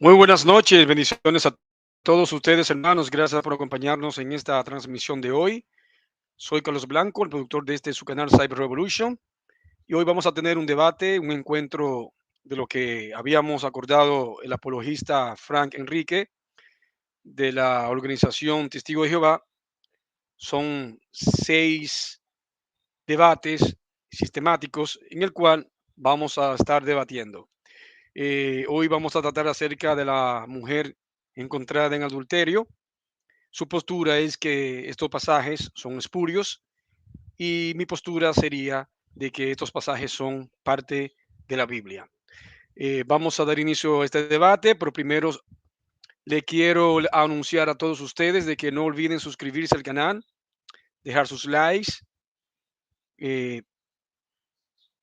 Muy buenas noches, bendiciones a todos ustedes, hermanos. Gracias por acompañarnos en esta transmisión de hoy. Soy Carlos Blanco, el productor de su canal Cyber Revolution, y hoy vamos a tener un debate, un encuentro de lo que habíamos acordado el apologista Frank Enrique de la organización Testigo de Jehová. Son 6 debates sistemáticos en el cual vamos a estar debatiendo. Hoy vamos a tratar acerca de la mujer encontrada en adulterio. Su postura es que estos pasajes son espurios y mi postura sería de que estos pasajes son parte de la Biblia. Vamos a dar inicio a este debate, pero primero le quiero anunciar a todos ustedes de que no olviden suscribirse al canal, dejar sus likes, eh,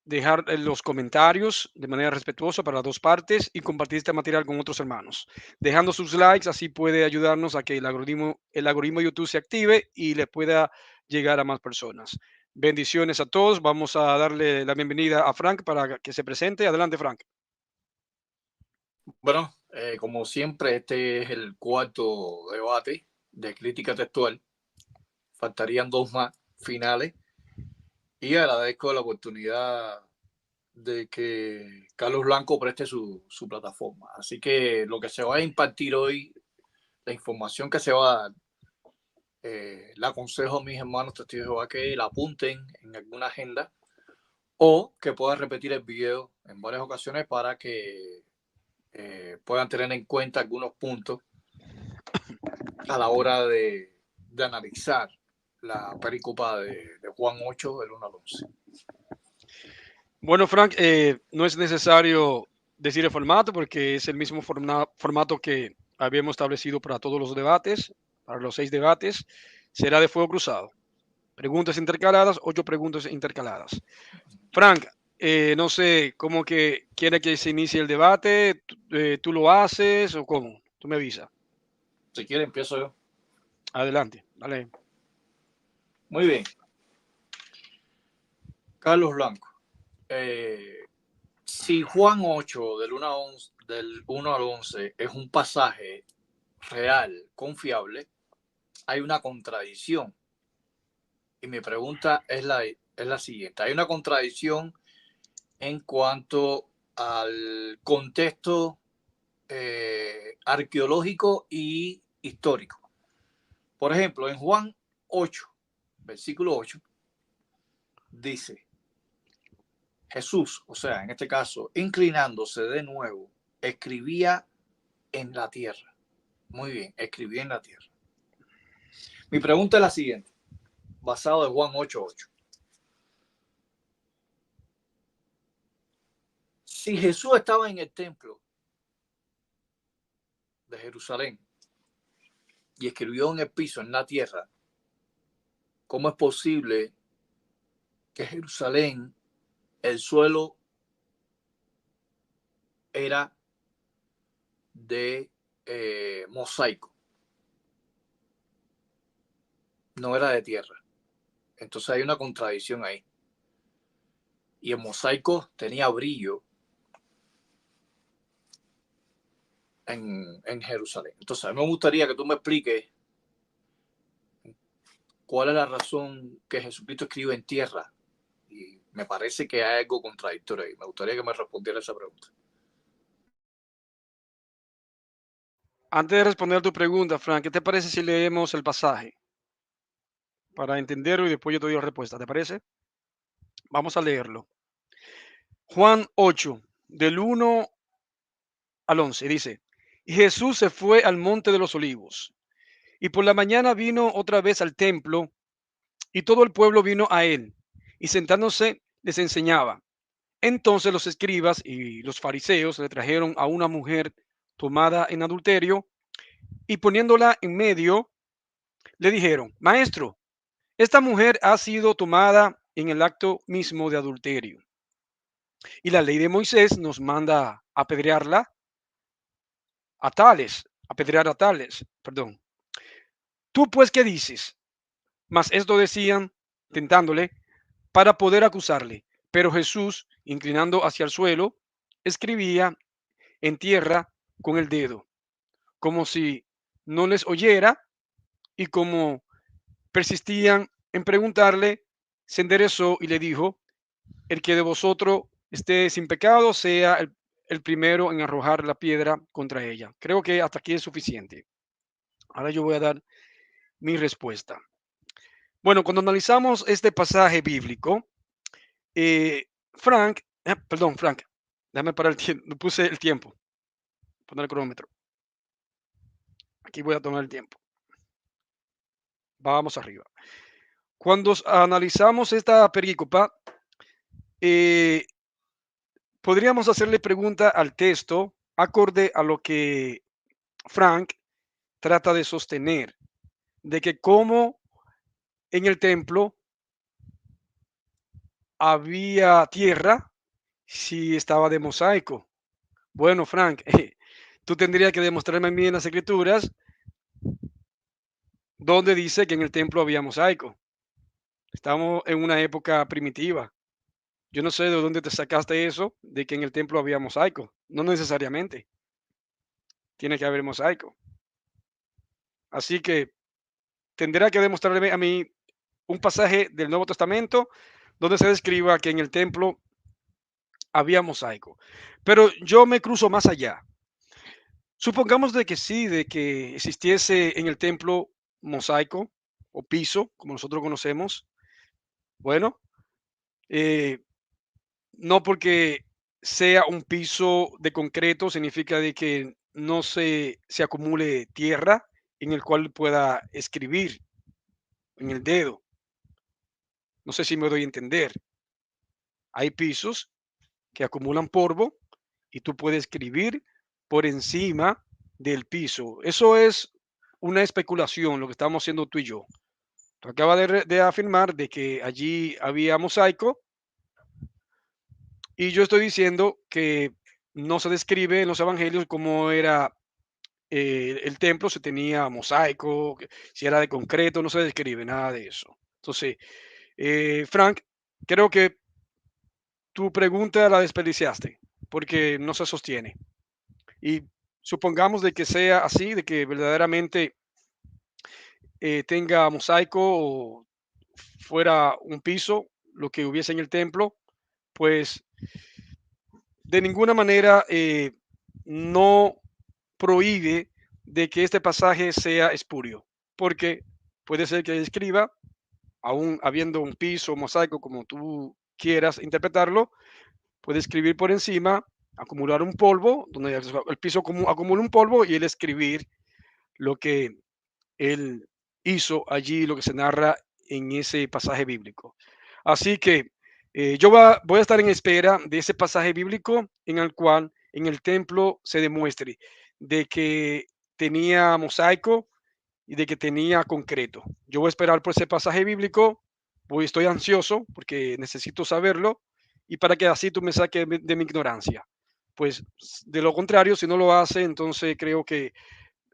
dejar los comentarios de manera respetuosa para las dos partes y compartir este material con otros hermanos. Dejando sus likes, así puede ayudarnos a que el algoritmo de YouTube se active y le pueda llegar a más personas. Bendiciones a todos. Vamos a darle la bienvenida a Frank para que se presente. Adelante, Frank. Bueno, como siempre, este es el cuarto debate de crítica textual. Faltarían 2 más finales. Y agradezco la oportunidad de que Carlos Blanco preste su plataforma. Así que lo que se va a impartir hoy, la información que se va a dar, le aconsejo a mis hermanos testigos de Jehová que la apunten en alguna agenda o que puedan repetir el video en varias ocasiones para que puedan tener en cuenta algunos puntos a la hora de analizar la pericopa de Juan 8, del 1 al 11. Bueno, Frank, no es necesario decir el formato porque es el mismo formato que habíamos establecido para todos los debates, para los 6 debates. Será de fuego cruzado. Preguntas intercaladas, 8 preguntas intercaladas. Frank, no sé, ¿cómo que quiere que se inicie el debate? ¿Tú lo haces o cómo? Tú me avisas. Si quiere, empiezo yo. Adelante, dale. Muy bien. Carlos Blanco. Si Juan 8, del 1 al 11, es un pasaje real, confiable, hay una contradicción. Y mi pregunta es la siguiente. Hay una contradicción en cuanto al contexto arqueológico y histórico. Por ejemplo, en Juan 8, versículo 8, dice: Jesús, o sea, en este caso, inclinándose de nuevo, escribía en la tierra. Muy bien, escribía en la tierra. Mi pregunta es la siguiente, basado en Juan 8:8. Si Jesús estaba en el templo de Jerusalén y escribió en el piso, en la tierra, ¿cómo es posible que Jerusalén, el suelo era de mosaico? No era de tierra. Entonces hay una contradicción ahí. Y el mosaico tenía brillo en Jerusalén. Entonces a mí me gustaría que tú me expliques cuál es la razón que Jesucristo escribe en tierra. Y me parece que hay algo contradictorio ahí. Me gustaría que me respondiera esa pregunta. Antes de responder tu pregunta, Frank, ¿qué te parece si leemos el pasaje? Para entenderlo y después yo te doy la respuesta, ¿te parece? Vamos a leerlo. Juan 8, del 1 al 11, dice: Y Jesús se fue al monte de los olivos, y por la mañana vino otra vez al templo, y todo el pueblo vino a él, y sentándose les enseñaba. Entonces los escribas y los fariseos le trajeron a una mujer tomada en adulterio, y poniéndola en medio, le dijeron: Maestro, esta mujer ha sido tomada en el acto mismo de adulterio. Y la ley de Moisés nos manda apedrearla apedrear a tales, perdón. ¿Tú pues qué dices? Mas esto decían, tentándole, para poder acusarle. Pero Jesús, inclinando hacia el suelo, escribía en tierra, con el dedo, como si no les oyera, y como persistían en preguntarle, se enderezó y le dijo: el que de vosotros esté sin pecado sea el primero en arrojar la piedra contra ella. Creo que hasta aquí es suficiente. Ahora yo voy a dar mi respuesta. Bueno, cuando analizamos este pasaje bíblico, Frank, déjame parar el tiempo, no puse el tiempo, poner el cronómetro. Aquí voy a tomar el tiempo. Vamos arriba. Cuando analizamos esta perícopa, eh, podríamos hacerle pregunta al texto acorde a lo que Frank trata de sostener, de que como en el templo había tierra si estaba de mosaico. Bueno, Frank, tú tendrías que demostrarme a mí en las escrituras donde dice que en el templo había mosaico. Estamos en una época primitiva. Yo no sé de dónde te sacaste eso de que en el templo había mosaico. No necesariamente. Tiene que haber mosaico. Así que tendrá que demostrarme a mí un pasaje del Nuevo Testamento donde se describa que en el templo había mosaico. Pero yo me cruzo más allá. Supongamos de que sí, de que existiese en el templo mosaico o piso, como nosotros conocemos. Bueno, eh, no porque sea un piso de concreto significa de que no se acumule tierra en el cual pueda escribir en el dedo. No sé si me doy a entender. Hay pisos que acumulan polvo y tú puedes escribir por encima del piso. Eso es una especulación, lo que estamos haciendo tú y yo. Tú acabas de afirmar de que allí había mosaico y yo estoy diciendo que no se describe en los evangelios cómo era el templo, si tenía mosaico, si era de concreto, no se describe nada de eso. Entonces, Frank, creo que tu pregunta la desperdiciaste porque no se sostiene. Y supongamos de que sea así, de que verdaderamente tenga mosaico o fuera un piso, lo que hubiese en el templo, pues de ninguna manera no prohíbe de que este pasaje sea espurio, porque puede ser que escriba, aún habiendo un piso, mosaico, como tú quieras interpretarlo, puede escribir por encima, acumular un polvo, donde el piso acumula un polvo y él escribir lo que él hizo allí, lo que se narra en ese pasaje bíblico. Así que voy a estar en espera de ese pasaje bíblico en el cual en el templo se demuestre de que tenía mosaico y de que tenía concreto. Yo voy a esperar por ese pasaje bíblico, estoy ansioso porque necesito saberlo y para que así tú me saques de mi ignorancia. Pues de lo contrario, si no lo hace, entonces creo que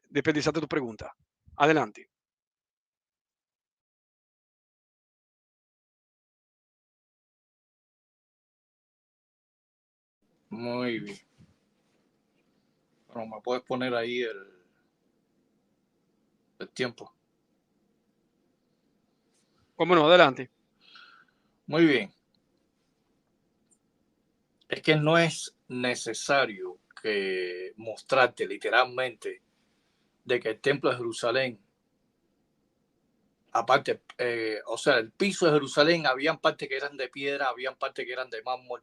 desperdiciaste tu pregunta. Adelante. Muy bien. Bueno, me puedes poner ahí el tiempo. ¿Cómo no? Adelante. Muy bien. Es que no es necesario que mostrarte literalmente de que el templo de Jerusalén, aparte, o sea, el piso de Jerusalén, habían partes que eran de piedra, habían partes que eran de mármol,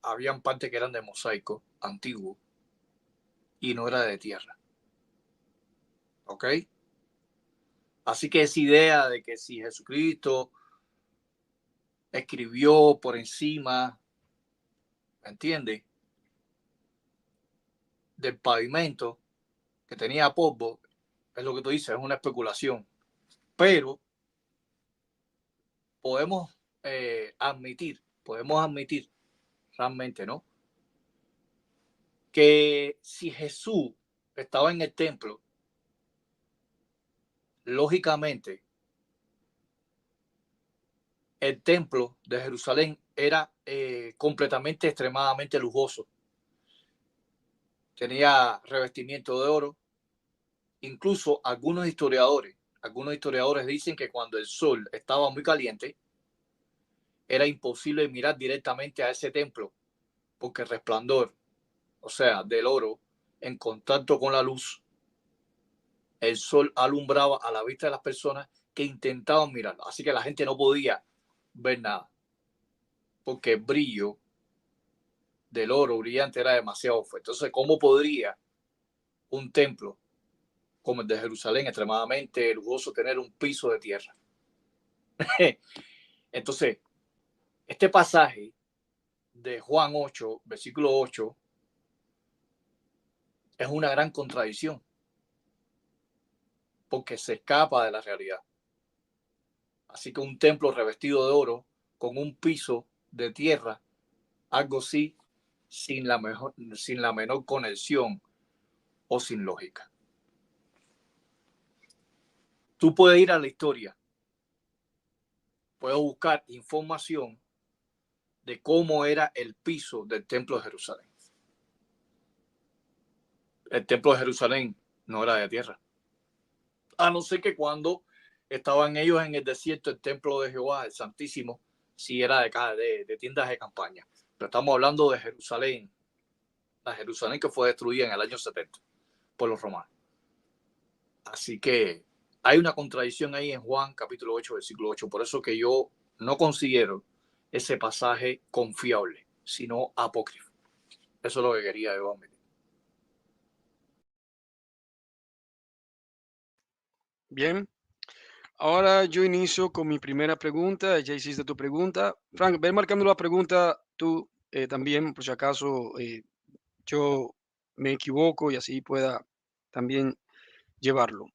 habían partes que eran de mosaico antiguo y no era de tierra. ¿Ok? Así que esa idea de que si Jesucristo escribió por encima, ¿me entiendes? Del pavimento que tenía polvo, es lo que tú dices, es una especulación. Pero podemos podemos admitir realmente, ¿no? Que si Jesús estaba en el templo, lógicamente el templo de Jerusalén era completamente, extremadamente lujoso. tenía revestimiento de oro. Incluso algunos historiadores dicen que cuando el sol estaba muy caliente, era imposible mirar directamente a ese templo, porque el resplandor, o sea, del oro, en contacto con la luz, el sol alumbraba a la vista de las personas que intentaban mirarlo. Así que la gente no podía ver nada, porque el brillo del oro brillante era demasiado fuerte. Entonces, ¿cómo podría un templo como el de Jerusalén, extremadamente lujoso, tener un piso de tierra? Entonces, este pasaje de Juan 8, versículo 8, es una gran contradicción, porque se escapa de la realidad. Así que un templo revestido de oro con un piso de tierra, algo así, sin la menor conexión o sin lógica. Tú puedes ir a la historia, puedes buscar información de cómo era el piso del templo de Jerusalén. El templo de Jerusalén no era de tierra, a no ser que cuando estaban ellos en el desierto, el templo de Jehová, el Santísimo, sí era de tiendas de campaña. Pero estamos hablando de Jerusalén, la Jerusalén que fue destruida en el año 70 por los romanos. Así que hay una contradicción ahí en Juan capítulo 8, versículo 8. Por eso que yo no considero ese pasaje confiable, sino apócrifo. Eso es lo que quería yo admitir. Bien, ahora yo inicio con mi primera pregunta. Ya hiciste tu pregunta. Frank, ve marcando la pregunta tú también, por si acaso yo me equivoco y así pueda también llevarlo.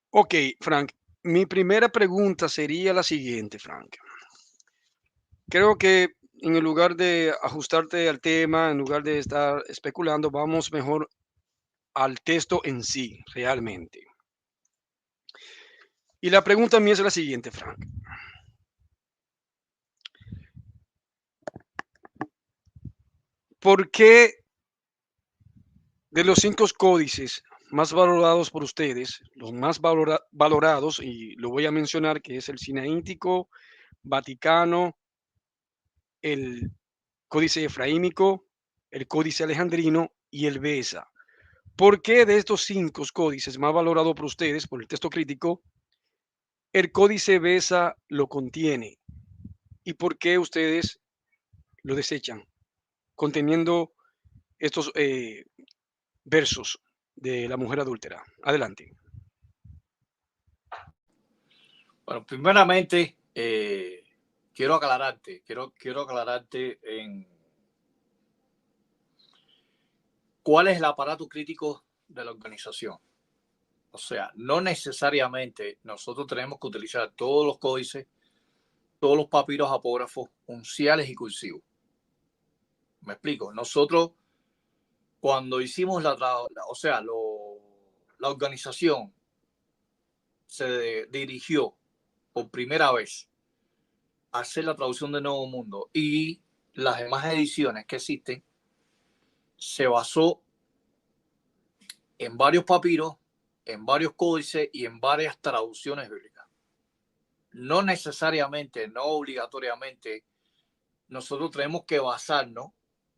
Ok, Frank, mi primera pregunta sería la siguiente, Frank. Creo que en el lugar de ajustarte al tema, en lugar de estar especulando, vamos mejor al texto en sí, realmente. Y la pregunta mía es la siguiente, Frank. ¿Por qué de los 5 códices más valorados por ustedes, los más valorados, y lo voy a mencionar, que es el Sinaítico, Vaticano, el Códice Efraímico, el Códice Alejandrino y el Besa? ¿Por qué de estos 5 códices más valorados por ustedes, por el texto crítico, el Códice Besa lo contiene? ¿Y por qué ustedes lo desechan, conteniendo estos versos de la mujer adúltera? Adelante. Bueno, primeramente, quiero aclararte en cuál es el aparato crítico de la organización. O sea, no necesariamente nosotros tenemos que utilizar todos los códices, todos los papiros apógrafos, unciales y cursivos. Me explico. Nosotros, cuando hicimos la organización se dirigió por primera vez a hacer la traducción de Nuevo Mundo, y las demás ediciones que existen se basó en varios papiros, en varios códices y en varias traducciones bíblicas. No necesariamente, no obligatoriamente, nosotros tenemos que basarnos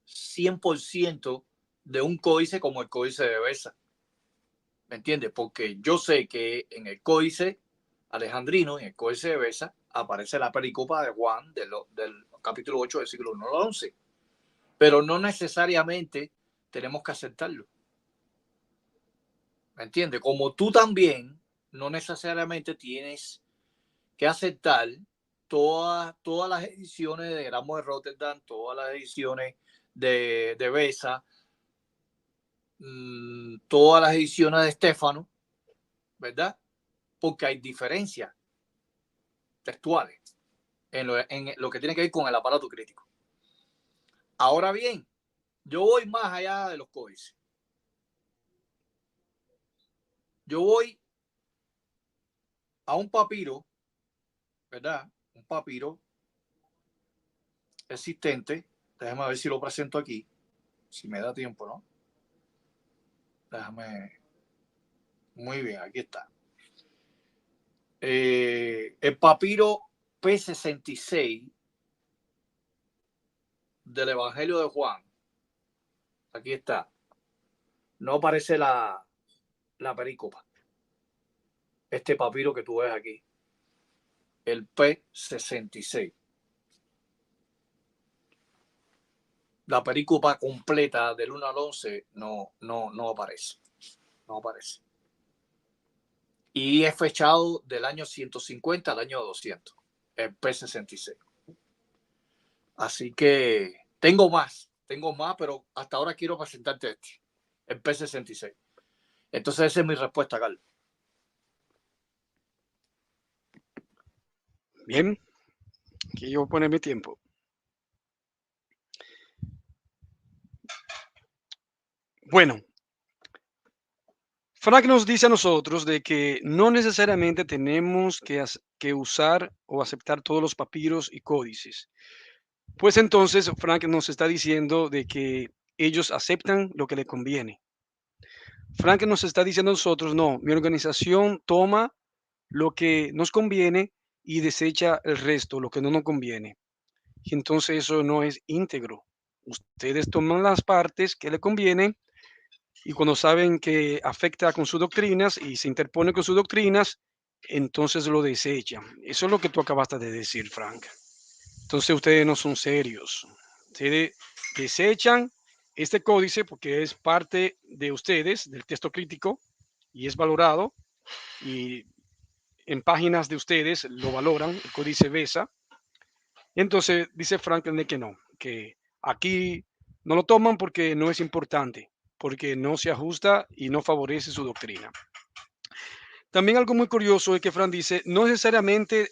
100% de un códice como el códice de Besa. ¿Me entiendes? Porque yo sé que en el códice alejandrino, en el códice de Besa, aparece la pericopa de Juan del capítulo 8, versículo 1 al 11. Pero no necesariamente tenemos que aceptarlo. ¿Me entiendes? Como tú también no necesariamente tienes que aceptar todas las ediciones de Gramo de Rotterdam, todas las ediciones de Besa, todas las ediciones de Stefano, ¿verdad? Porque hay diferencias textuales en lo que tiene que ver con el aparato crítico. Ahora bien, yo voy más allá de los códices. Yo voy a un papiro, ¿verdad? Un papiro existente. Déjame ver si lo presento aquí, si me da tiempo, ¿no? Déjame. Muy bien, aquí está. El papiro P66 del Evangelio de Juan. Aquí está. No aparece la perícopa. Este papiro que tú ves aquí. El P66. La perícopa completa del 1 al 11 no aparece. No aparece. Y es fechado del año 150 al año 200. El P66. Así que tengo más, pero hasta ahora quiero presentarte este, el P66. Entonces esa es mi respuesta, Carlos. Bien, aquí yo voy a poner mi tiempo. Bueno, Frank nos dice a nosotros de que no necesariamente tenemos que usar o aceptar todos los papiros y códices. Pues entonces Frank nos está diciendo de que ellos aceptan lo que le conviene. Frank nos está diciendo a nosotros, no, mi organización toma lo que nos conviene y desecha el resto, lo que no nos conviene. Y entonces eso no es íntegro. Ustedes toman las partes que le convienen y cuando saben que afecta con sus doctrinas y se interpone con sus doctrinas, entonces lo desechan. Eso es lo que tú acabaste de decir, Frank. Entonces ustedes no son serios. Ustedes desechan este códice porque es parte de ustedes, del texto crítico, y es valorado. Y en páginas de ustedes lo valoran, el códice BESA. Entonces dice Franklin de que no, que aquí no lo toman porque no es importante, porque no se ajusta y no favorece su doctrina. También algo muy curioso es que Frank dice, no necesariamente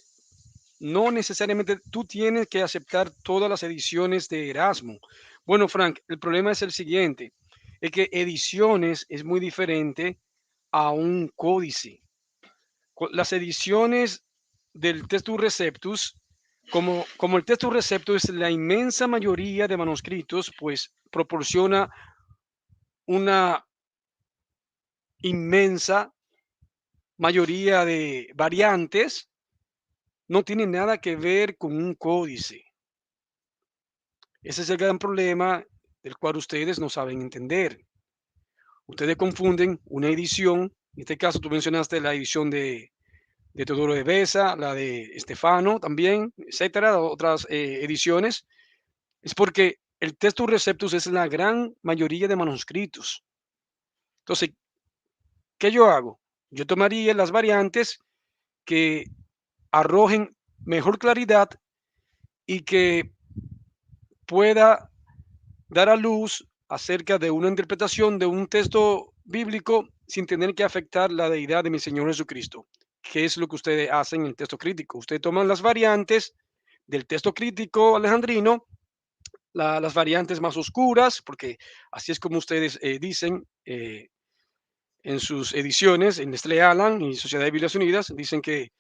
tú tienes que aceptar todas las ediciones de Erasmo. Bueno, Frank, el problema es el siguiente, es que ediciones es muy diferente a un códice. Las ediciones del Textus Receptus, como el Textus Receptus es la inmensa mayoría de manuscritos, pues proporciona una inmensa mayoría de variantes, no tiene nada que ver con un códice. Ese es el gran problema del cual ustedes no saben entender. Ustedes confunden una edición, en este caso tú mencionaste la edición de Teodoro de Beza, la de Estefano también, etcétera, otras ediciones, es porque el Textus Receptus es la gran mayoría de manuscritos. Entonces, ¿qué yo hago? Yo tomaría las variantes que arrojen mejor claridad y que pueda dar a luz acerca de una interpretación de un texto bíblico sin tener que afectar la deidad de mi Señor Jesucristo. ¿Qué es lo que ustedes hacen en el texto crítico? Ustedes toman las variantes del texto crítico alejandrino, las variantes más oscuras, porque así es como ustedes dicen en sus ediciones, en Nestlé Aland y Sociedad de Biblias Unidas, dicen que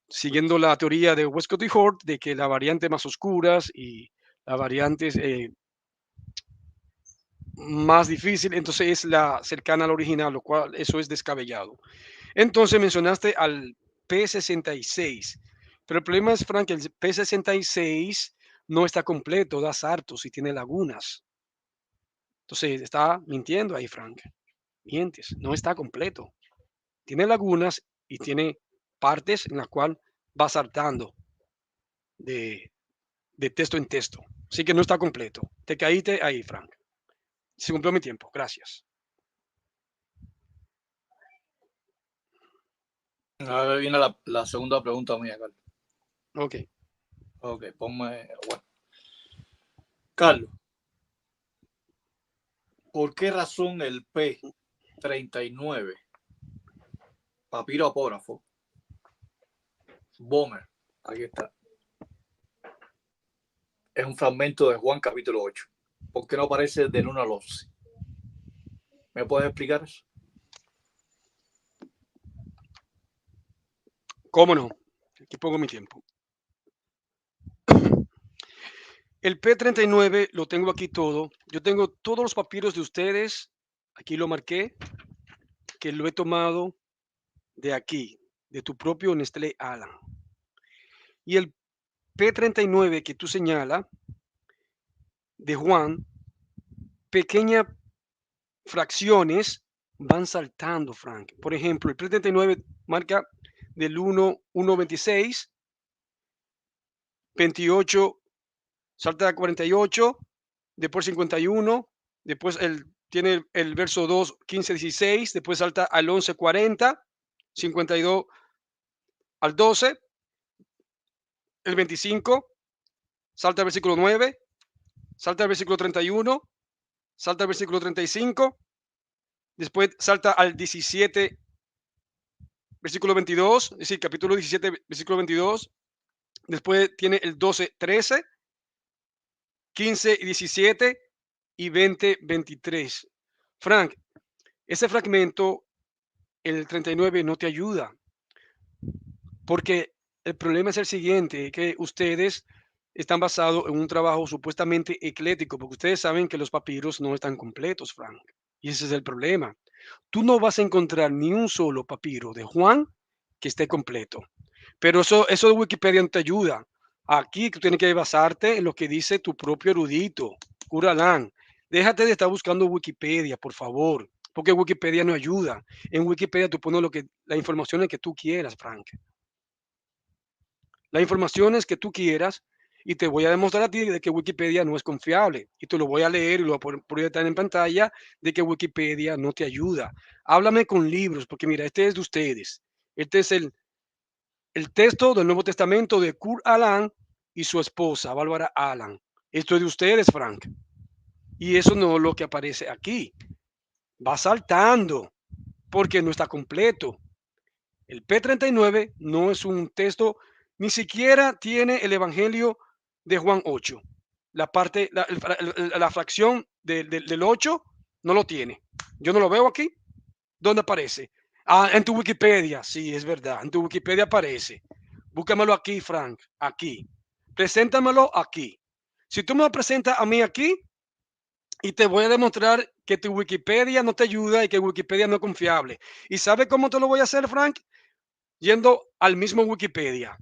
siguiendo la teoría de Westcott y Hort, de que la variante más oscuras y las variantes más difícil, entonces es la cercana al original, lo cual eso es descabellado. Entonces mencionaste al P66, pero el problema es, Frank, que el P66 no está completo, da sartos y tiene lagunas. Entonces está mintiendo ahí, Frank. Mientes, no está completo. Tiene lagunas y tiene partes en las cuales va saltando de, de texto en texto. Así que no está completo. Te caíste ahí, Frank. Se cumplió mi tiempo. Gracias. Ahora viene la segunda pregunta mía, Carlos. Ok. Ok, ponme. Bueno. Carlos, ¿por qué razón el P39, papiro apógrafo, Bomer, aquí está, es un fragmento de Juan capítulo 8? ¿Por qué no aparece del 1 al 11? ¿Me puedes explicar eso? ¿Cómo no? Aquí pongo mi tiempo. El P39 lo tengo aquí todo. Yo tengo todos los papiros de ustedes Aquí lo marqué, que lo he tomado de aquí, de tu propio Nestlé Alan. Y el P39 que tú señalas de Juan, pequeñas fracciones van saltando, Frank. Por ejemplo, el P39 marca del 1.26, 28 salta a 48, después 51, después tiene el verso 2, 15, 16, después salta al 11, 40, 52 al 12, el 25, salta al versículo 9, salta al versículo 31, salta al versículo 35, después salta al 17, versículo 22, es decir, capítulo 17, versículo 22, después tiene el 12, 13, 15 y 17 y 20, 23. Frank, ese fragmento, el 39, no te ayuda, porque el problema es el siguiente, que ustedes están basados en un trabajo supuestamente eclético, porque ustedes saben que los papiros no están completos, Frank. Y ese es el problema. Tú no vas a encontrar ni un solo papiro de Juan que esté completo. Pero eso de Wikipedia no te ayuda. Aquí tú tienes que basarte en lo que dice tu propio erudito, Curalán. Déjate de estar buscando Wikipedia, por favor, porque Wikipedia no ayuda. En Wikipedia tú pones las informaciones que tú quieras, Frank. Las informaciones que tú quieras y te voy a demostrar a ti de que Wikipedia no es confiable. Y te lo voy a leer y lo voy a proyectar en pantalla de que Wikipedia no te ayuda. Háblame con libros, porque mira, este es de ustedes. Este es el texto del Nuevo Testamento de Kurt Aland y su esposa, Bárbara Aland. Esto es de ustedes, Frank. Y eso no es lo que aparece aquí. Va saltando porque no está completo. El P39 no es un texto, ni siquiera tiene el Evangelio de Juan 8. La parte, la fracción del 8 no lo tiene. Yo no lo veo aquí. ¿Dónde aparece? Ah, en tu Wikipedia. Sí, es verdad. En tu Wikipedia aparece. Búscamelo aquí, Frank. Aquí. Preséntamelo aquí. Si tú me lo presentas a mí aquí y te voy a demostrar que tu Wikipedia no te ayuda y que Wikipedia no es confiable. ¿Y sabe cómo te lo voy a hacer, Frank? Yendo al mismo Wikipedia.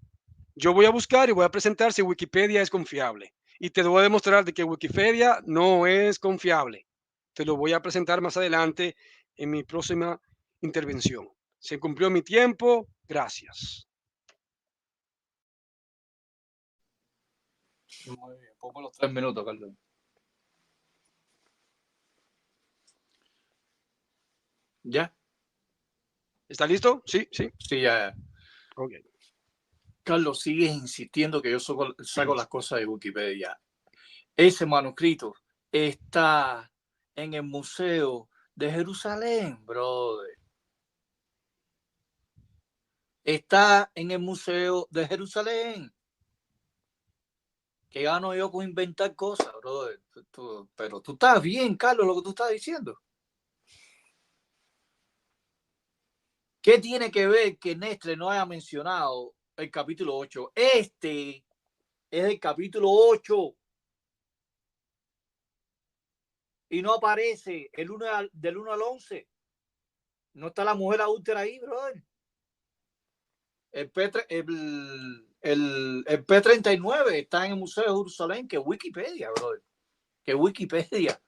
Yo voy a buscar y voy a presentar si Wikipedia es confiable. Y te voy a demostrar de que Wikipedia no es confiable. Te lo voy a presentar más adelante en mi próxima intervención. Se cumplió mi tiempo. Gracias. Muy bien, pongo los 3 minutos, Carlos. ¿Ya? ¿Está listo? Sí, sí. Sí, ya. Ok. Carlos, sigues insistiendo que yo saco las cosas de Wikipedia. Ese manuscrito está en el Museo de Jerusalén, brother. Está en el Museo de Jerusalén. ¿Qué gano yo con inventar cosas, brother? Pero tú estás bien, Carlos, lo que tú estás diciendo. ¿Qué tiene que ver que Nestle no haya mencionado el capítulo 8? Este es el capítulo 8. Y no aparece del 1 al 11. No está la mujer adúltera ahí, brother. El P39 está en el Museo de Jerusalén, que Wikipedia, brother. Que Wikipedia.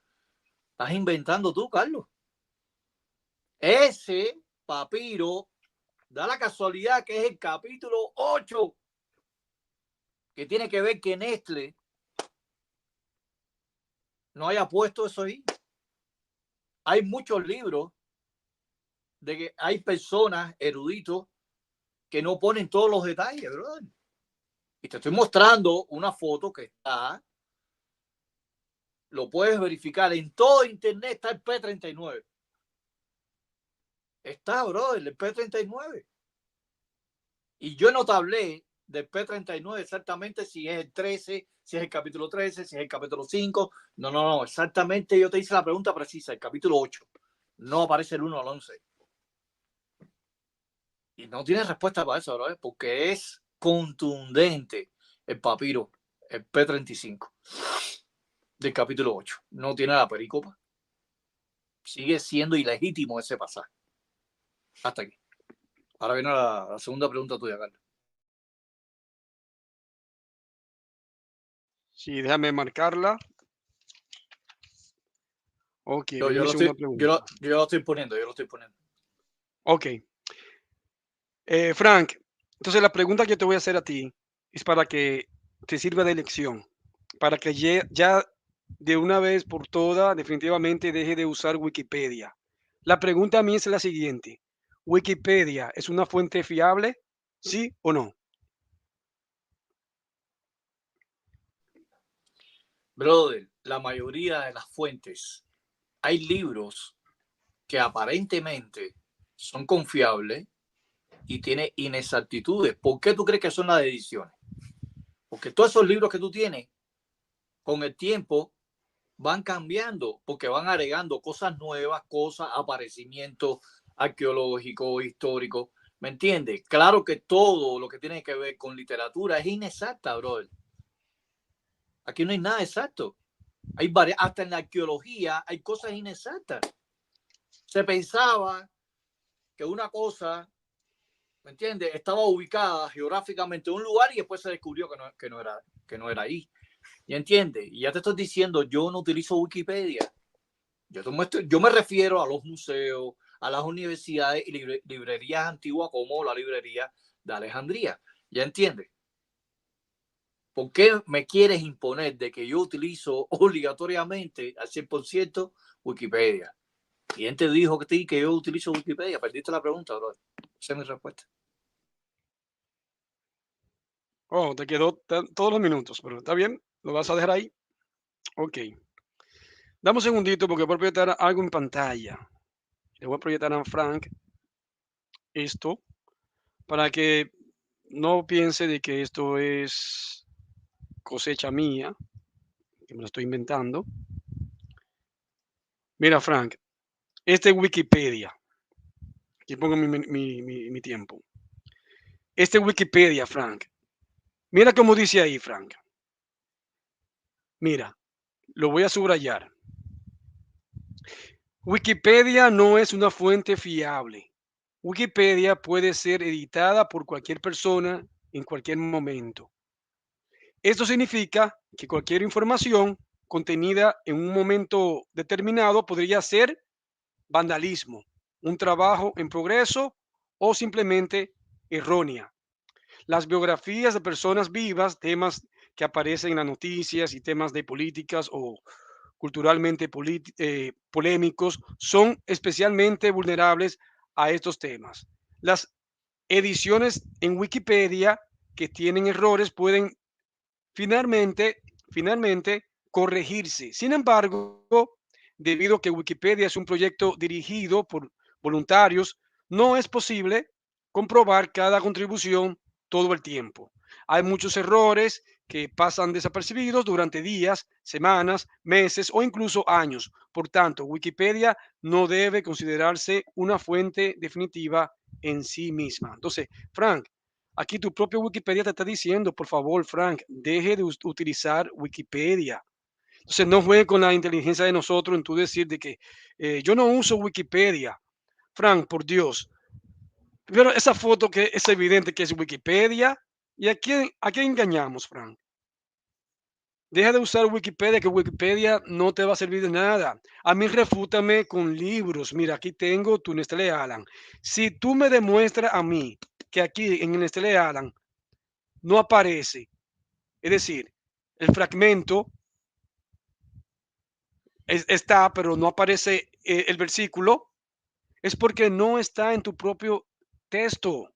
Estás inventando tú, Carlos. Ese papiro da la casualidad que es el capítulo 8, que tiene que ver que Nestle no haya puesto eso ahí. Hay muchos libros de que hay personas, eruditos, que no ponen todos los detalles, brother. Y te estoy mostrando una foto que está, lo puedes verificar en todo internet, está el P39. Está, brother, el P39. Y yo no te hablé del P39 exactamente si es el 13, si es el capítulo 13, si es el capítulo 5. No, exactamente yo te hice la pregunta precisa, el capítulo 8. No aparece el 1 al 11. Y no tienes respuesta para eso, brother, porque es contundente el papiro, el P35 del capítulo 8. No tiene la pericopa. sigue siendo ilegítimo ese pasaje. Hasta aquí. Ahora viene la segunda pregunta tuya, Carlos. Sí, déjame marcarla. Ok, Yo viene mi lo segunda estoy, pregunta. yo lo estoy poniendo, yo lo estoy poniendo. Ok. Frank, entonces la pregunta que te voy a hacer a ti es para que te sirva de lección, para que ya de una vez por todas definitivamente deje de usar Wikipedia. La pregunta a mí es la siguiente. ¿Wikipedia es una fuente fiable? ¿Sí o no? Brother, la mayoría de las fuentes, hay libros que aparentemente son confiables y tienen inexactitudes. ¿Por qué tú crees que son las ediciones? Porque todos esos libros que tú tienes, con el tiempo, van cambiando, porque van agregando cosas nuevas, cosas, aparecimientos arqueológicos, históricos. ¿Me entiendes? Claro que todo lo que tiene que ver con literatura es inexacta, brother. Aquí no hay nada exacto. Hay varias, hasta en la arqueología hay cosas inexactas. Se pensaba que una cosa, ¿me entiendes? Estaba ubicada geográficamente en un lugar y después se descubrió que no era ahí. ¿Y entiendes? Y ya te estoy diciendo, yo no utilizo Wikipedia. Yo me refiero a los museos, a las universidades y librerías antiguas como la librería de Alejandría. ¿Ya entiendes? ¿Por qué me quieres imponer de que yo utilizo obligatoriamente al 100% Wikipedia? ¿Quién te dijo que yo utilizo Wikipedia? Perdiste la pregunta, bro. Esa es mi respuesta. Oh, te quedó todos los minutos, pero está bien, lo vas a dejar ahí. Ok. Dame un segundito porque voy a proyectar algo en pantalla. Le voy a proyectar a Frank esto para que no piense de que esto es cosecha mía, que me lo estoy inventando. Mira, Frank, este es Wikipedia. Aquí pongo mi tiempo. Este es Wikipedia, Frank. Mira cómo dice ahí, Frank. Mira, lo voy a subrayar. Wikipedia no es una fuente fiable. Wikipedia puede ser editada por cualquier persona en cualquier momento. Esto significa que cualquier información contenida en un momento determinado podría ser vandalismo, un trabajo en progreso o simplemente errónea. Las biografías de personas vivas, temas que aparecen en las noticias y temas de políticas o culturalmente polémicos, son especialmente vulnerables a estos temas. Las ediciones en Wikipedia que tienen errores pueden finalmente, finalmente corregirse. Sin embargo, debido a que Wikipedia es un proyecto dirigido por voluntarios, no es posible comprobar cada contribución todo el tiempo. Hay muchos errores que pasan desapercibidos durante días, semanas, meses o incluso años. Por tanto, Wikipedia no debe considerarse una fuente definitiva en sí misma. Entonces, Frank, aquí tu propio Wikipedia te está diciendo, por favor, Frank, deje de utilizar Wikipedia. Entonces, no juegue con la inteligencia de nosotros en tu decir de que yo no uso Wikipedia. Frank, por Dios. Pero esa foto que es evidente que es Wikipedia. ¿Y a quién engañamos, Frank? Deja de usar Wikipedia, que Wikipedia no te va a servir de nada. A mí refútame con libros. Mira, aquí tengo tu Nestlé Alan. Si tú me demuestras a mí que aquí en el Nestlé Alan no aparece, es decir, el fragmento está, pero no aparece el versículo, es porque no está en tu propio texto.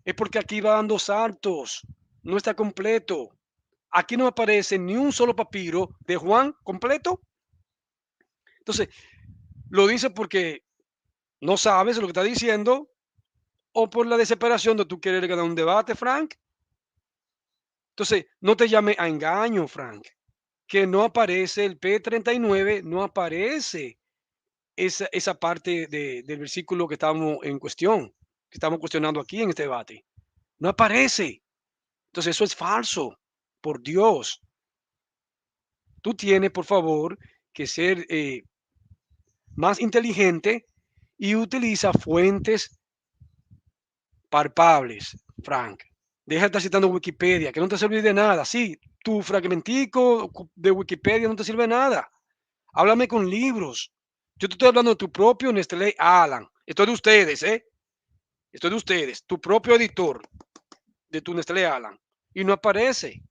Es porque aquí va dando saltos, no está completo. Aquí no aparece ni un solo papiro de Juan completo. Entonces, lo dice porque no sabes lo que está diciendo o por la desesperación de tú querer ganar un debate, Frank. Entonces, no te llame a engaño, Frank, que no aparece el P39, no aparece esa parte del versículo que estamos en cuestión, que estamos cuestionando aquí en este debate. No aparece. Entonces, eso es falso, por Dios. Tú tienes, por favor, que ser más inteligente y utiliza fuentes palpables, Frank. Deja de estar citando Wikipedia, que no te sirve de nada. Sí, tu fragmentico de Wikipedia no te sirve de nada. Háblame con libros. Yo te estoy hablando de tu propio Nestlé Alan. Esto es de ustedes, ¿eh? Esto es de ustedes. Tu propio editor de tu Nestlé Alan. Y no aparece.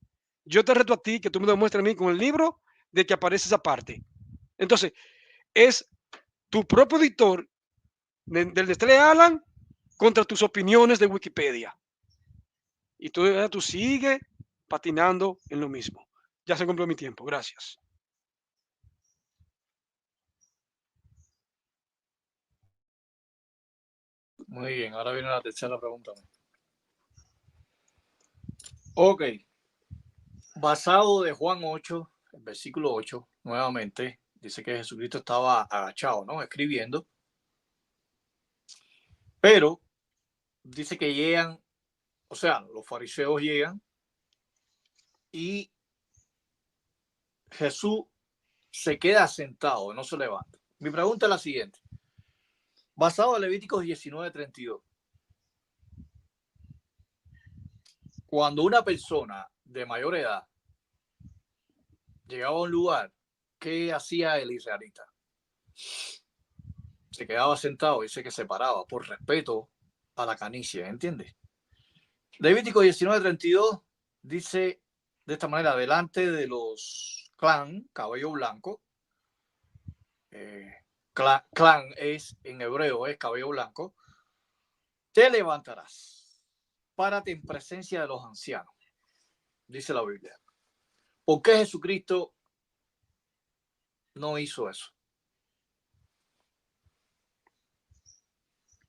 Yo te reto a ti que tú me demuestres a mí con el libro de que aparece esa parte. Entonces, es tu propio editor del Nestlé Alan contra tus opiniones de Wikipedia. Y tú sigues patinando en lo mismo. Ya se cumplió mi tiempo. Gracias. Muy bien, ahora viene la tercera pregunta. Ok, basado de Juan 8, el versículo 8, nuevamente, dice que Jesucristo estaba agachado, ¿no? Escribiendo, pero dice que llegan, o sea, los fariseos llegan y Jesús se queda sentado, no se levanta. Mi pregunta es la siguiente. Basado en Levíticos 19:32, cuando una persona de mayor edad llegaba a un lugar, ¿qué hacía el israelita? Se quedaba sentado, dice que se paraba por respeto a la canicie, ¿entiendes? Levítico 19:32 dice de esta manera, delante de los clan, cabello blanco, clan es en hebreo, es cabello blanco, te levantarás, párate en presencia de los ancianos, dice la Biblia. ¿Por qué Jesucristo no hizo eso?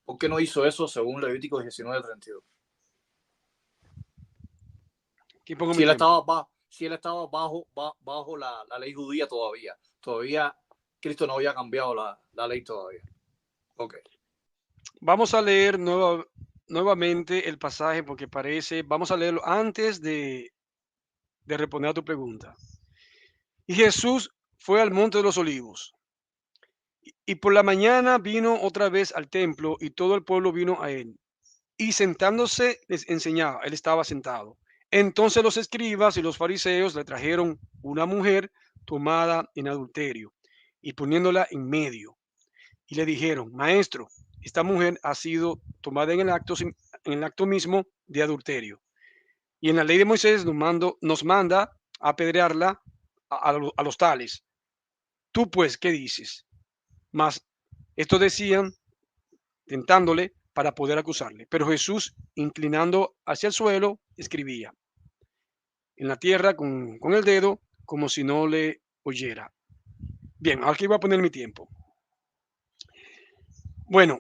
¿Por qué no hizo eso según Levítico 19:32? Aquí pongo Si mi él tiempo. estaba bajo la ley judía todavía Cristo no había cambiado la ley todavía. Ok. Vamos a leer nuevamente el pasaje porque parece, vamos a leerlo antes de responder a tu pregunta. Y Jesús fue al monte de los olivos. Y por la mañana vino otra vez al templo y todo el pueblo vino a él. Y sentándose les enseñaba, él estaba sentado. Entonces los escribas y los fariseos le trajeron una mujer tomada en adulterio y poniéndola en medio. Y le dijeron, maestro, esta mujer ha sido tomada en el acto mismo de adulterio. Y en la ley de Moisés nos manda a apedrearla a los tales. Tú pues, ¿qué dices? Mas esto decían tentándole para poder acusarle. Pero Jesús, inclinando hacia el suelo, escribía en la tierra con el dedo como si no le oyera. Bien, aquí voy a poner mi tiempo. Bueno,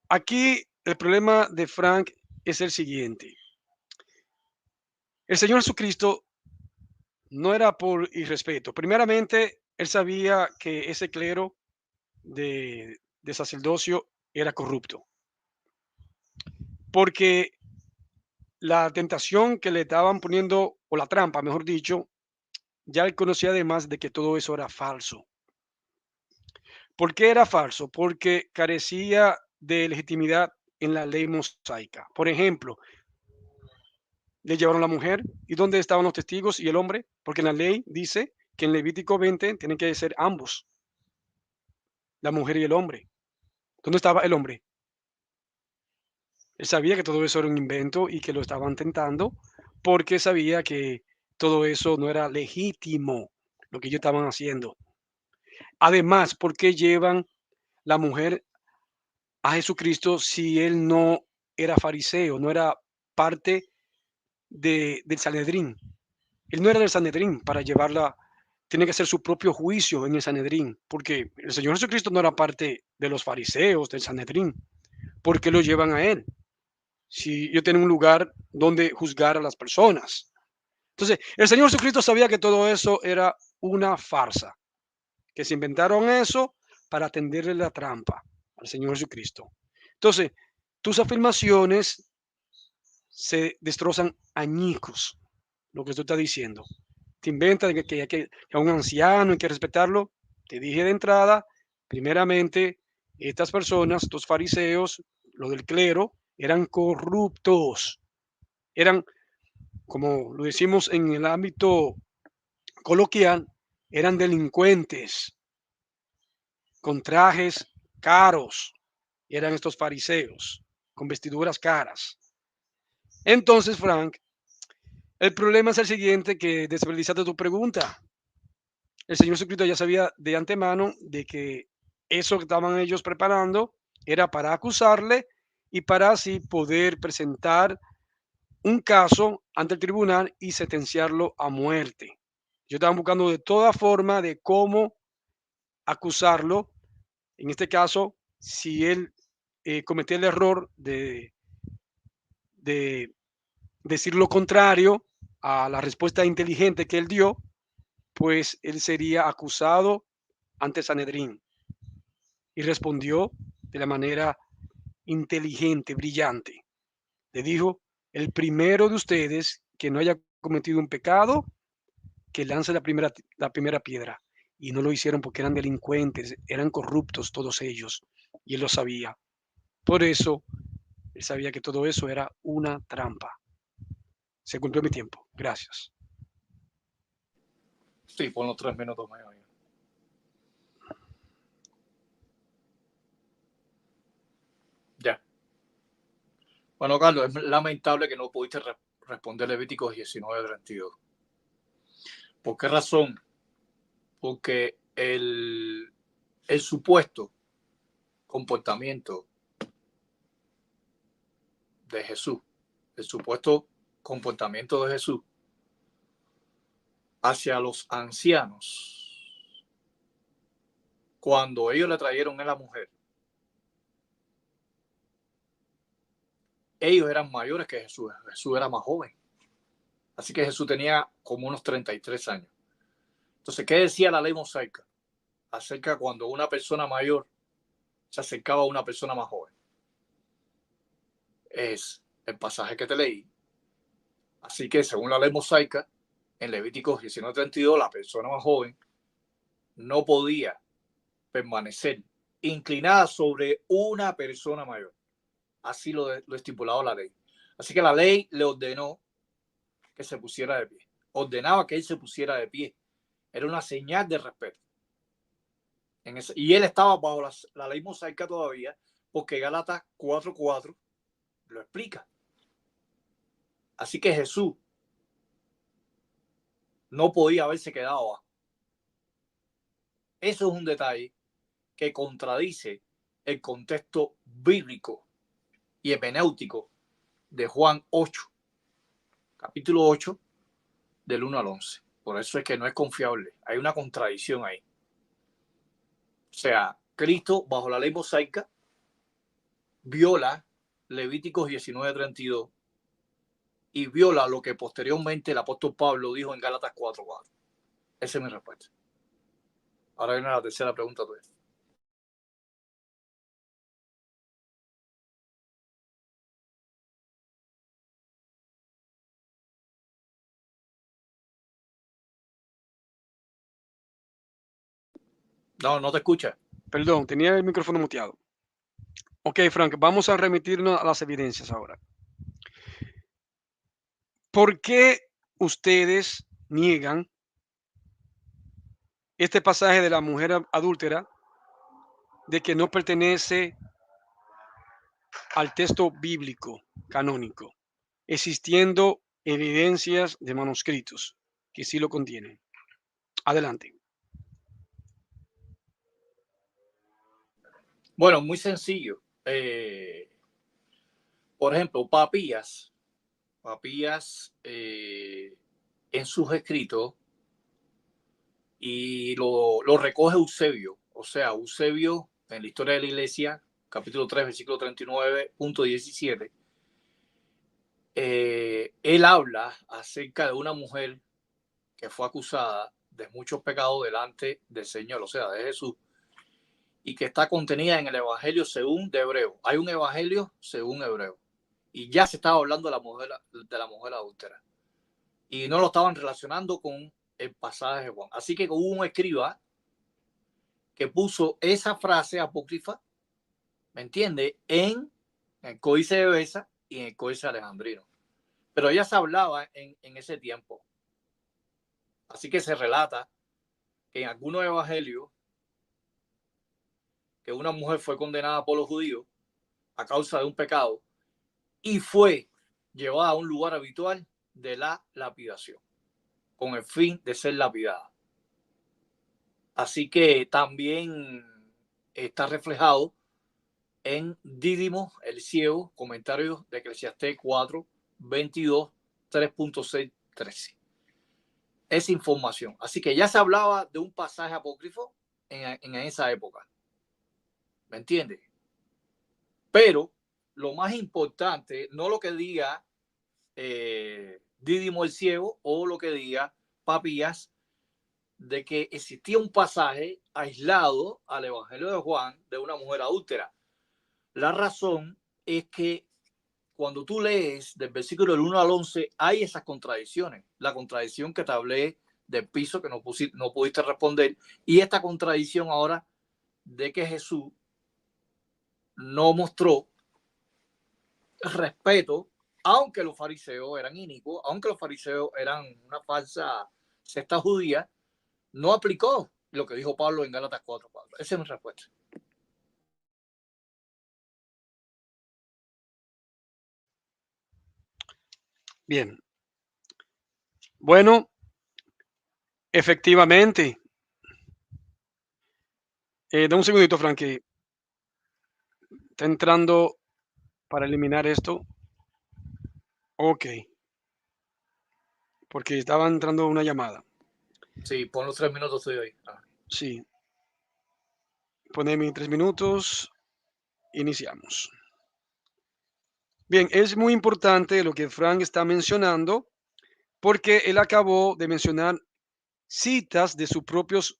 aquí el problema de Frank es el siguiente. El Señor Jesucristo no era por irrespeto. Primeramente, él sabía que ese clero de sacerdocio era corrupto. Porque la tentación que le estaban poniendo, o la trampa, mejor dicho, ya él conocía además de que todo eso era falso. ¿Por qué era falso? Porque carecía de legitimidad en la ley mosaica. Por ejemplo, le llevaron la mujer. ¿Y dónde estaban los testigos y el hombre? Porque en la ley dice que en Levítico 20 tienen que ser ambos, la mujer y el hombre. ¿Dónde estaba el hombre? Él sabía que todo eso era un invento y que lo estaban tentando porque sabía que todo eso no era legítimo, lo que ellos estaban haciendo. Además, ¿por qué llevan la mujer a Jesucristo si él no era fariseo, no era parte del Sanedrín? Él no era del Sanedrín para llevarla, tiene que hacer su propio juicio en el Sanedrín, porque el Señor Jesucristo no era parte de los fariseos, del Sanedrín. ¿Por qué lo llevan a él? Si yo tengo un lugar donde juzgar a las personas. Entonces, el Señor Jesucristo sabía que todo eso era una farsa, que se inventaron eso para tenderle la trampa al Señor Jesucristo. Entonces, tus afirmaciones se destrozan añicos, lo que tú estás diciendo. Te inventas que a un anciano hay que respetarlo. Te dije de entrada Primeramente, estas personas, estos fariseos, lo del clero, eran corruptos, eran, como lo decimos en el ámbito coloquial, eran delincuentes con trajes caros, eran estos fariseos con vestiduras caras. Entonces, Frank, el problema es el siguiente, que desperdiciaste tu pregunta. El Señor Jesucristo ya sabía de antemano de que eso que estaban ellos preparando era para acusarle y para así poder presentar un caso ante el tribunal y sentenciarlo a muerte. Yo estaba buscando de toda forma de cómo acusarlo. En este caso, si él cometió el error de decir lo contrario a la respuesta inteligente que él dio, pues él sería acusado ante Sanedrín. Y respondió de la manera inteligente, brillante. Le dijo, el primero de ustedes que no haya cometido un pecado, que lance la primera piedra. Y no lo hicieron porque eran delincuentes, eran corruptos todos ellos. Y él lo sabía. Por eso, él sabía que todo eso era una trampa. Se cumplió mi tiempo. Gracias. Sí, pon los 3 minutos más. Ya. Bueno, Carlos, es lamentable que no pudiste responder Levíticos 19:32. ¿Por qué razón? Porque el supuesto comportamiento de Jesús, el supuesto comportamiento de Jesús hacia los ancianos, cuando ellos le trajeron a la mujer, ellos eran mayores que Jesús. Jesús era más joven. Así que Jesús tenía como unos 33 años. Entonces, ¿qué decía la ley mosaica acerca de cuando una persona mayor se acercaba a una persona más joven? Es el pasaje que te leí. Así que, según la ley mosaica, en Levíticos 19:32, la persona más joven no podía permanecer inclinada sobre una persona mayor. Así lo estipulaba la ley. Así que la ley le ordenó que se pusiera de pie. Ordenaba que él se pusiera de pie. Era una señal de respeto. Y él estaba bajo la ley mosaica todavía, porque Gálatas 4:4 lo explica. Así que Jesús no podía haberse quedado abajo. Eso es un detalle que contradice el contexto bíblico y hermenéutico de Juan 8, capítulo 8, del 1 al 11. Por eso es que no es confiable. Hay una contradicción ahí. O sea, Cristo, bajo la ley mosaica, viola Levíticos 19:32 y viola lo que posteriormente el apóstol Pablo dijo en Gálatas 4:4. Esa es mi respuesta. Ahora viene la tercera pregunta tuya. No, no te escucha. Perdón, tenía el micrófono muteado. Ok, Frank, vamos a remitirnos a las evidencias ahora. ¿Por qué ustedes niegan este pasaje de la mujer adúltera de que no pertenece al texto bíblico canónico, existiendo evidencias de manuscritos que sí lo contienen? Adelante. Bueno, muy sencillo. Por ejemplo, Papías en sus escritos, y lo recoge Eusebio. O sea, Eusebio en la historia de la iglesia, capítulo 3, versículo 39.17, él habla acerca de una mujer que fue acusada de muchos pecados delante del Señor, o sea, de Jesús, y que está contenida en el Evangelio según de Hebreo. Hay un Evangelio según Hebreo. Y ya se estaba hablando de la mujer adúltera. Y no lo estaban relacionando con el pasaje de Juan. Así que hubo un escriba que puso esa frase apócrifa, ¿me entiende?, en el Códice de Beza y en el Códice Alejandrino. Pero ya se hablaba en ese tiempo. Así que se relata que en algunos evangelios que una mujer fue condenada por los judíos a causa de un pecado y fue llevada a un lugar habitual de la lapidación con el fin de ser lapidada. Así que también está reflejado en Dídimo el ciego, comentarios de Eclesiastés 4, 22, 3.6, 13. Esa información. Así que ya se hablaba de un pasaje apócrifo en esa época. ¿Me entiendes? Pero lo más importante, no lo que diga Dídimo el ciego o lo que diga Papías, de que existía un pasaje aislado al Evangelio de Juan de una mujer adúltera. La razón es que cuando tú lees del versículo del 1 al 11, hay esas contradicciones. La contradicción que te hablé del piso que no pudiste responder, y esta contradicción ahora de que Jesús no mostró respeto, aunque los fariseos eran inicuos, aunque los fariseos eran una falsa secta judía, no aplicó lo que dijo Pablo en Gálatas 4:4. Esa es mi respuesta. Bien. Bueno, efectivamente. Da un segundito, Frankie. Está entrando para eliminar esto. Ok. Porque estaba entrando una llamada. Sí, pon los 3 minutos, estoy ahí. Sí. Poneme 3 minutos. Iniciamos. Bien, es muy importante lo que Frank está mencionando, porque él acabó de mencionar citas de sus propios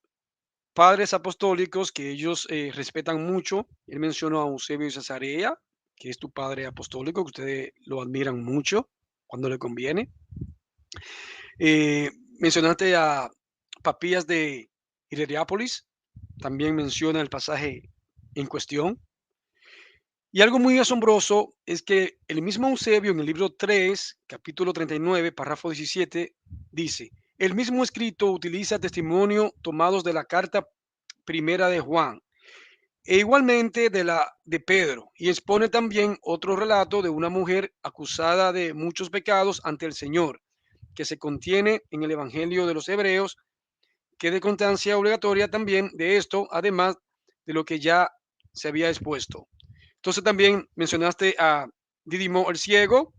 padres apostólicos que ellos respetan mucho. Él mencionó a Eusebio de Cesarea, que es tu padre apostólico, que ustedes lo admiran mucho cuando le conviene. Mencionaste a Papías de Hierápolis, también menciona el pasaje en cuestión. Y algo muy asombroso es que el mismo Eusebio en el libro 3, capítulo 39, párrafo 17, dice, el mismo escrito utiliza testimonio tomados de la carta primera de Juan e igualmente de la de Pedro, y expone también otro relato de una mujer acusada de muchos pecados ante el Señor, que se contiene en el Evangelio de los Hebreos, que de constancia obligatoria también de esto, además de lo que ya se había expuesto. Entonces también mencionaste a Dídimo el ciego,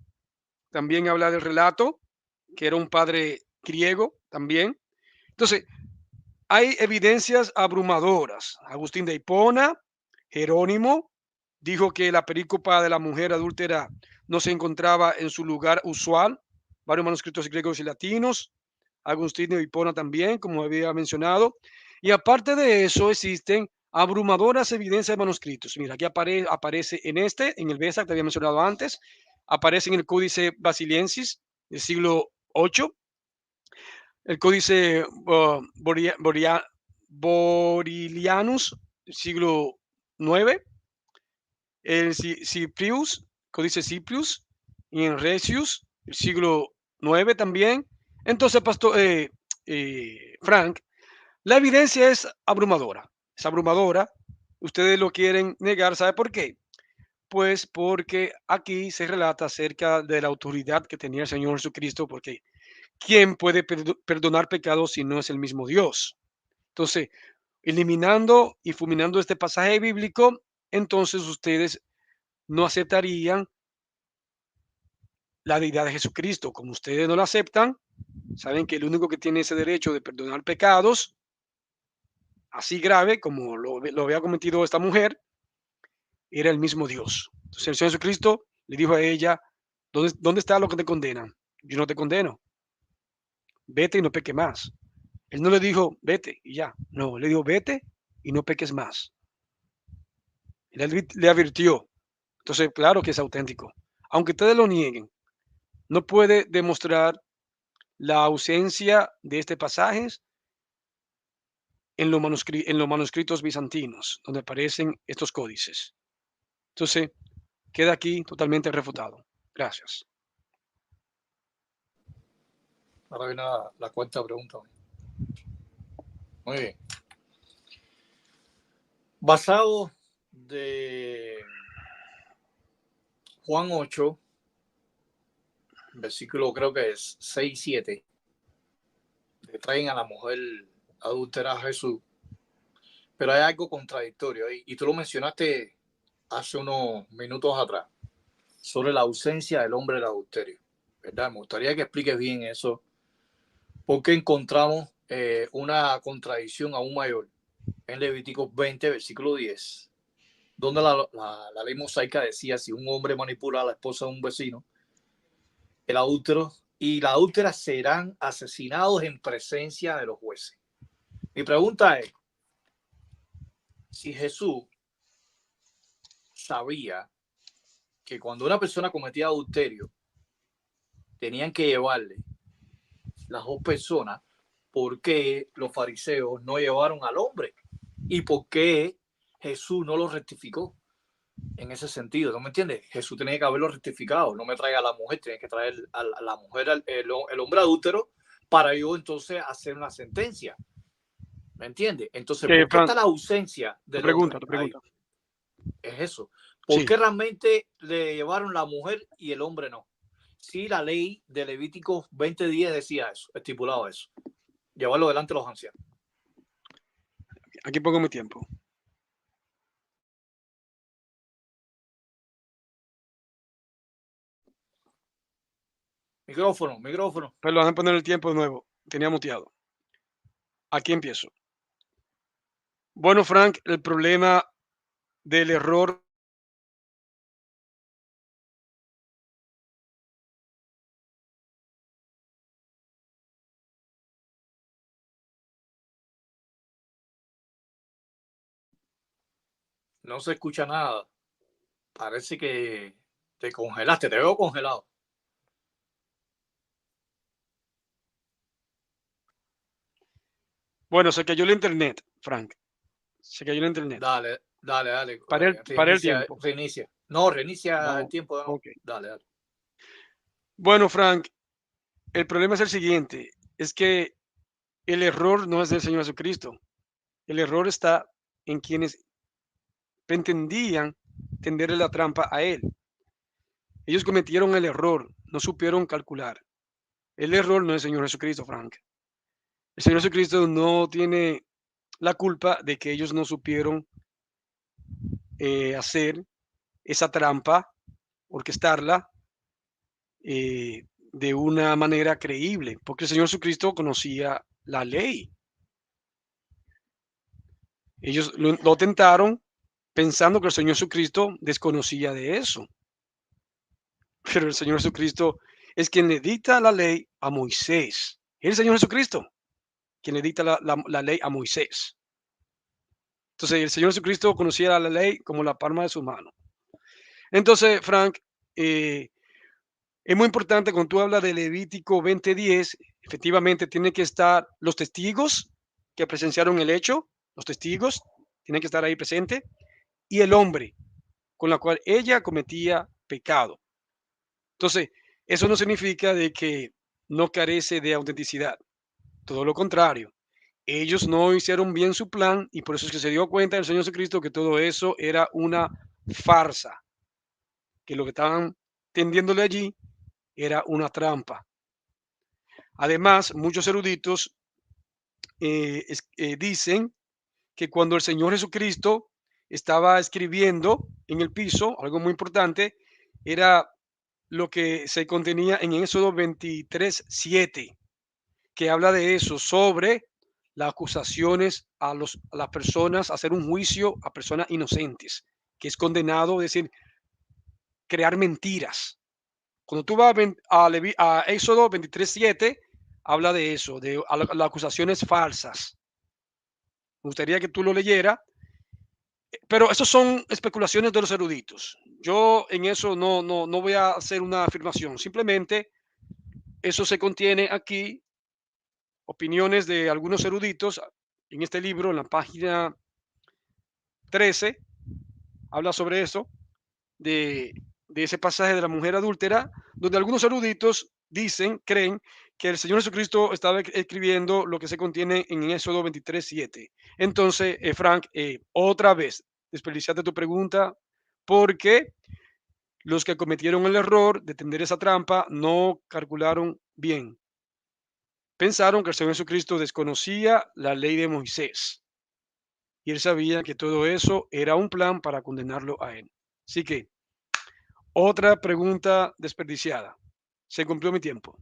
también habla del relato, que era un padre griego también. Entonces, hay evidencias abrumadoras. Agustín de Hipona, Jerónimo, dijo que la perícopa de la mujer adúltera no se encontraba en su lugar usual. Varios manuscritos griegos y latinos. Agustín de Hipona también, como había mencionado. Y aparte de eso, existen abrumadoras evidencias de manuscritos. Mira, aquí aparece en el Beza que te había mencionado antes, aparece en el Códice Basiliensis del siglo VIII, el Códice Borilianus del siglo IX, el Cyprius, Códice Cyprius, y en Recius, el siglo IX también. Entonces, Pastor Frank, la evidencia es abrumadora. Es abrumadora. Ustedes lo quieren negar. ¿Sabe por qué? Pues porque aquí se relata acerca de la autoridad que tenía el Señor Jesucristo, porque ¿quién puede perdonar pecados si no es el mismo Dios? Entonces, eliminando y fulminando este pasaje bíblico, entonces ustedes no aceptarían la deidad de Jesucristo. Como ustedes no la aceptan, saben que el único que tiene ese derecho de perdonar pecados así grave como lo había cometido esta mujer, era el mismo Dios. Entonces el Señor Jesucristo le dijo a ella, ¿dónde está lo que te condenan? Yo no te condeno. Vete y no peque más. Él no le dijo, vete y ya. No, le dijo, vete y no peques más. Él le advirtió. Entonces, claro que es auténtico. Aunque ustedes lo nieguen, no puede demostrar la ausencia de este pasaje en los manuscritos bizantinos, donde aparecen estos códices. Entonces, queda aquí totalmente refutado. Gracias. Ahora viene la cuarta pregunta. Muy bien. Basado de Juan 8, versículo creo que es 6 y 7, le traen a la mujer adúltera a Jesús, pero hay algo contradictorio ahí, y tú lo mencionaste hace unos minutos atrás, sobre la ausencia del hombre del adulterio, ¿verdad? Me gustaría que expliques bien eso, porque encontramos una contradicción aún mayor en Levítico 20, versículo 10, donde la ley mosaica decía: si un hombre manipula a la esposa de un vecino, el adúltero y la adúltera serán asesinados en presencia de los jueces. Mi pregunta es, si Jesús sabía que cuando una persona cometía adulterio tenían que llevarle las dos personas, ¿por qué los fariseos no llevaron al hombre? ¿Y por qué Jesús no lo rectificó en ese sentido? ¿No me entiendes? Jesús tenía que haberlo rectificado. No me traiga a la mujer, tiene que traer a la mujer, el hombre adúltero, para yo entonces hacer una sentencia. ¿Me entiendes? Entonces, ¿por qué Frank, está la ausencia tu del pregunta, hombre tu ahí? pregunta. Es eso. ¿Por Sí, qué realmente le llevaron la mujer y el hombre no? Si la ley de Levítico 20:10 decía eso, estipulado eso. Llevarlo delante de los ancianos. aquí pongo mi tiempo. Micrófono, micrófono. Pero van a poner el tiempo de nuevo. Tenía muteado. Aquí empiezo. Bueno, Frank, el problema del error No se escucha nada. Parece que te congelaste, te veo congelado. Bueno, se cayó el internet, Frank. Se cayó el internet. Dale, dale, dale. Paré el Reinicia, tiempo. reinicia. No, reinicia el Vamos. tiempo de nuevo. Ok. Dale, dale. Bueno, Frank, el problema es el siguiente. Es que el error no es del Señor Jesucristo. El error está en quienes pretendían tenderle la trampa a Él. Ellos cometieron el error, no supieron calcular. El error no es el Señor Jesucristo, Frank. El Señor Jesucristo no tiene la culpa de que ellos no supieron hacer esa trampa, orquestarla de una manera creíble, porque el Señor Jesucristo conocía la ley. Ellos lo tentaron pensando que el Señor Jesucristo desconocía de eso. Pero el Señor Jesucristo es quien le dicta la ley a Moisés. Es el Señor Jesucristo quien le dicta la ley a Moisés. Entonces, el Señor Jesucristo conocía la ley como la palma de su mano. Entonces, Frank, es muy importante cuando tú hablas de Levítico 20:10, efectivamente tienen que estar los testigos que presenciaron el hecho, los testigos tienen que estar ahí presentes, y el hombre con la cual ella cometía pecado. Entonces, eso no significa de que no carece de autenticidad, todo lo contrario. Ellos no hicieron bien su plan y por eso es que se dio cuenta el Señor Jesucristo que todo eso era una farsa, que lo que estaban tendiéndole allí era una trampa. Además, muchos eruditos dicen que cuando el Señor Jesucristo estaba escribiendo en el piso, algo muy importante, era lo que se contenía en Éxodo 23:7, que habla de eso, sobre las acusaciones a las personas, hacer un juicio a personas inocentes, que es condenado, es decir, crear mentiras. Cuando tú vas a Éxodo 23:7, habla de eso, de las acusaciones falsas. Me gustaría que tú lo leyeras, pero eso son especulaciones de los eruditos. Yo en eso no voy a hacer una afirmación, simplemente eso se contiene aquí, opiniones de algunos eruditos, en este libro, en la página 13, habla sobre eso, de, de ese pasaje de la mujer adúltera, donde algunos eruditos dicen, creen que el Señor Jesucristo estaba escribiendo lo que se contiene en Éxodo 23:7. Entonces, Frank, otra vez, desperdiciaste tu pregunta, porque los que cometieron el error de tender esa trampa no calcularon bien. Pensaron que el Señor Jesucristo desconocía la ley de Moisés y él sabía que todo eso era un plan para condenarlo a él. Así que, otra pregunta desperdiciada. Se cumplió mi tiempo.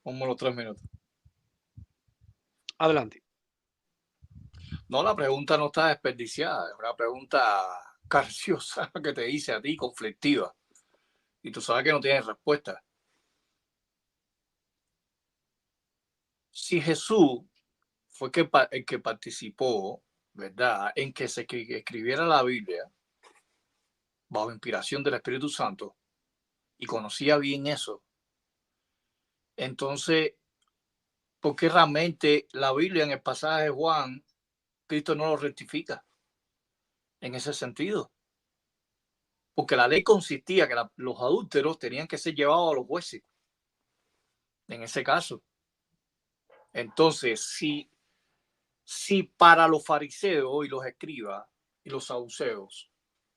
Como los 3 minutos. Adelante. No, la pregunta no está desperdiciada, es una pregunta capciosa que te hice a ti, conflictiva. Y tú sabes que no tienes respuesta. Si Jesús fue el que participó, ¿verdad?, en que se escribiera la Biblia bajo inspiración del Espíritu Santo y conocía bien eso, entonces, ¿por qué realmente la Biblia en el pasaje de Juan, Cristo no lo rectifica en ese sentido? Porque la ley consistía que los adúlteros tenían que ser llevados a los jueces, en ese caso. Entonces, si para los fariseos y los escribas y los saduceos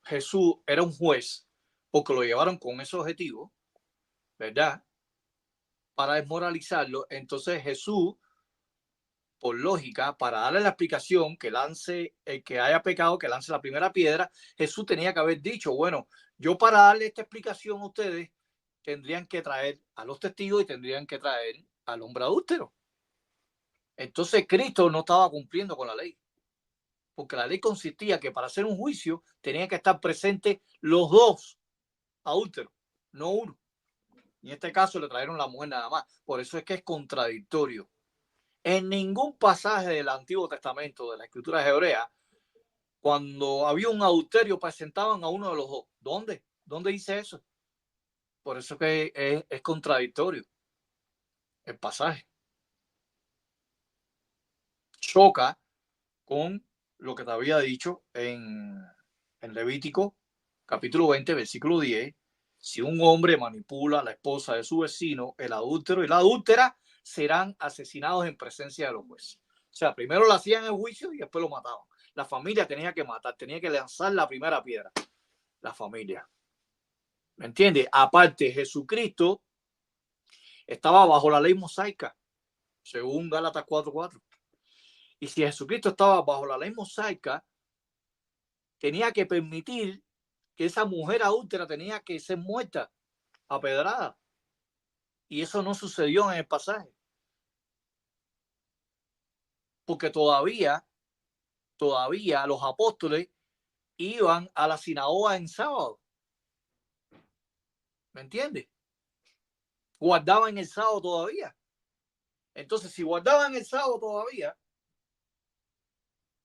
Jesús era un juez porque lo llevaron con ese objetivo, ¿verdad?, para desmoralizarlo, entonces Jesús, por lógica, para darle la explicación, que lance el que haya pecado, que lance la primera piedra, Jesús tenía que haber dicho, bueno, yo para darle esta explicación a ustedes tendrían que traer a los testigos y tendrían que traer al hombre adúltero. Entonces Cristo no estaba cumpliendo con la ley, porque la ley consistía que para hacer un juicio tenían que estar presentes los dos adúlteros, no uno. En este caso le trajeron la mujer nada más. Por eso es que es contradictorio. En ningún pasaje del Antiguo Testamento, de la Escritura hebrea, cuando había un adulterio presentaban a uno de los dos. ¿Dónde? ¿Dónde dice eso? Por eso que es contradictorio el pasaje. Choca con lo que te había dicho en Levítico capítulo 20, versículo 10. Si un hombre manipula a la esposa de su vecino, el adúltero y la adúltera serán asesinados en presencia de los jueces. O sea, primero lo hacían en el juicio y después lo mataban. La familia tenía que matar, tenía que lanzar la primera piedra. La familia. ¿Me entiendes? Aparte, Jesucristo estaba bajo la ley mosaica, según Gálatas 4:4. Y si Jesucristo estaba bajo la ley mosaica, tenía que permitir que esa mujer adúltera tenía que ser muerta a pedrada. Y eso no sucedió en el pasaje. Porque todavía los apóstoles iban a la sinagoga en sábado. ¿Me entiendes? Guardaban el sábado todavía. Entonces, si guardaban el sábado todavía,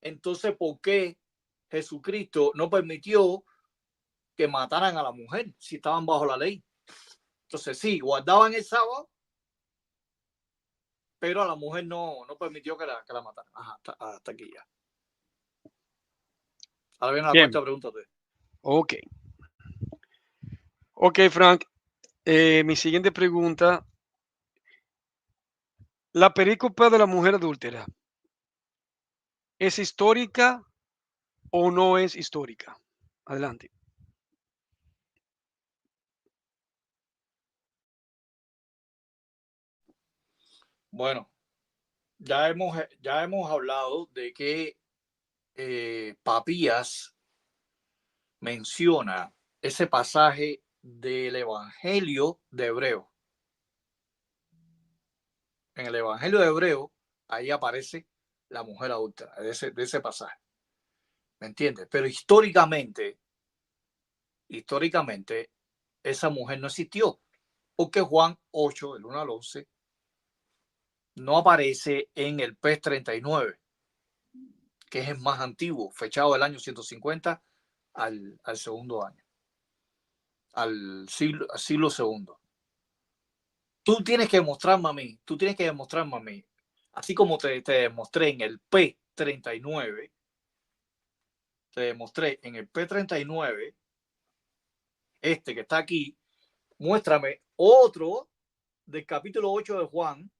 entonces, ¿por qué Jesucristo no permitió que mataran a la mujer si estaban bajo la ley? Entonces, sí, guardaban el sábado, pero a la mujer no permitió que la mataran. Ajá, hasta aquí ya. Ahora viene la cuarta pregunta. Ok. Ok, Frank. Mi siguiente pregunta. ¿La perícopa de la mujer adúltera es histórica o no es histórica? Adelante. Bueno, ya hemos hablado de que Papías menciona ese pasaje del Evangelio de Hebreo. En el Evangelio de Hebreo, ahí aparece la mujer adúltera, de ese pasaje. ¿Me entiendes? Pero históricamente, esa mujer no existió, porque Juan 8, del 1 al 11, no aparece en el PES 39, que es el más antiguo, fechado del año 150 al segundo año, al siglo segundo. Tú tienes que demostrarme a mí Así como te demostré en el P39, te demostré en el P39, este que está aquí, muéstrame otro del capítulo 8 de Juan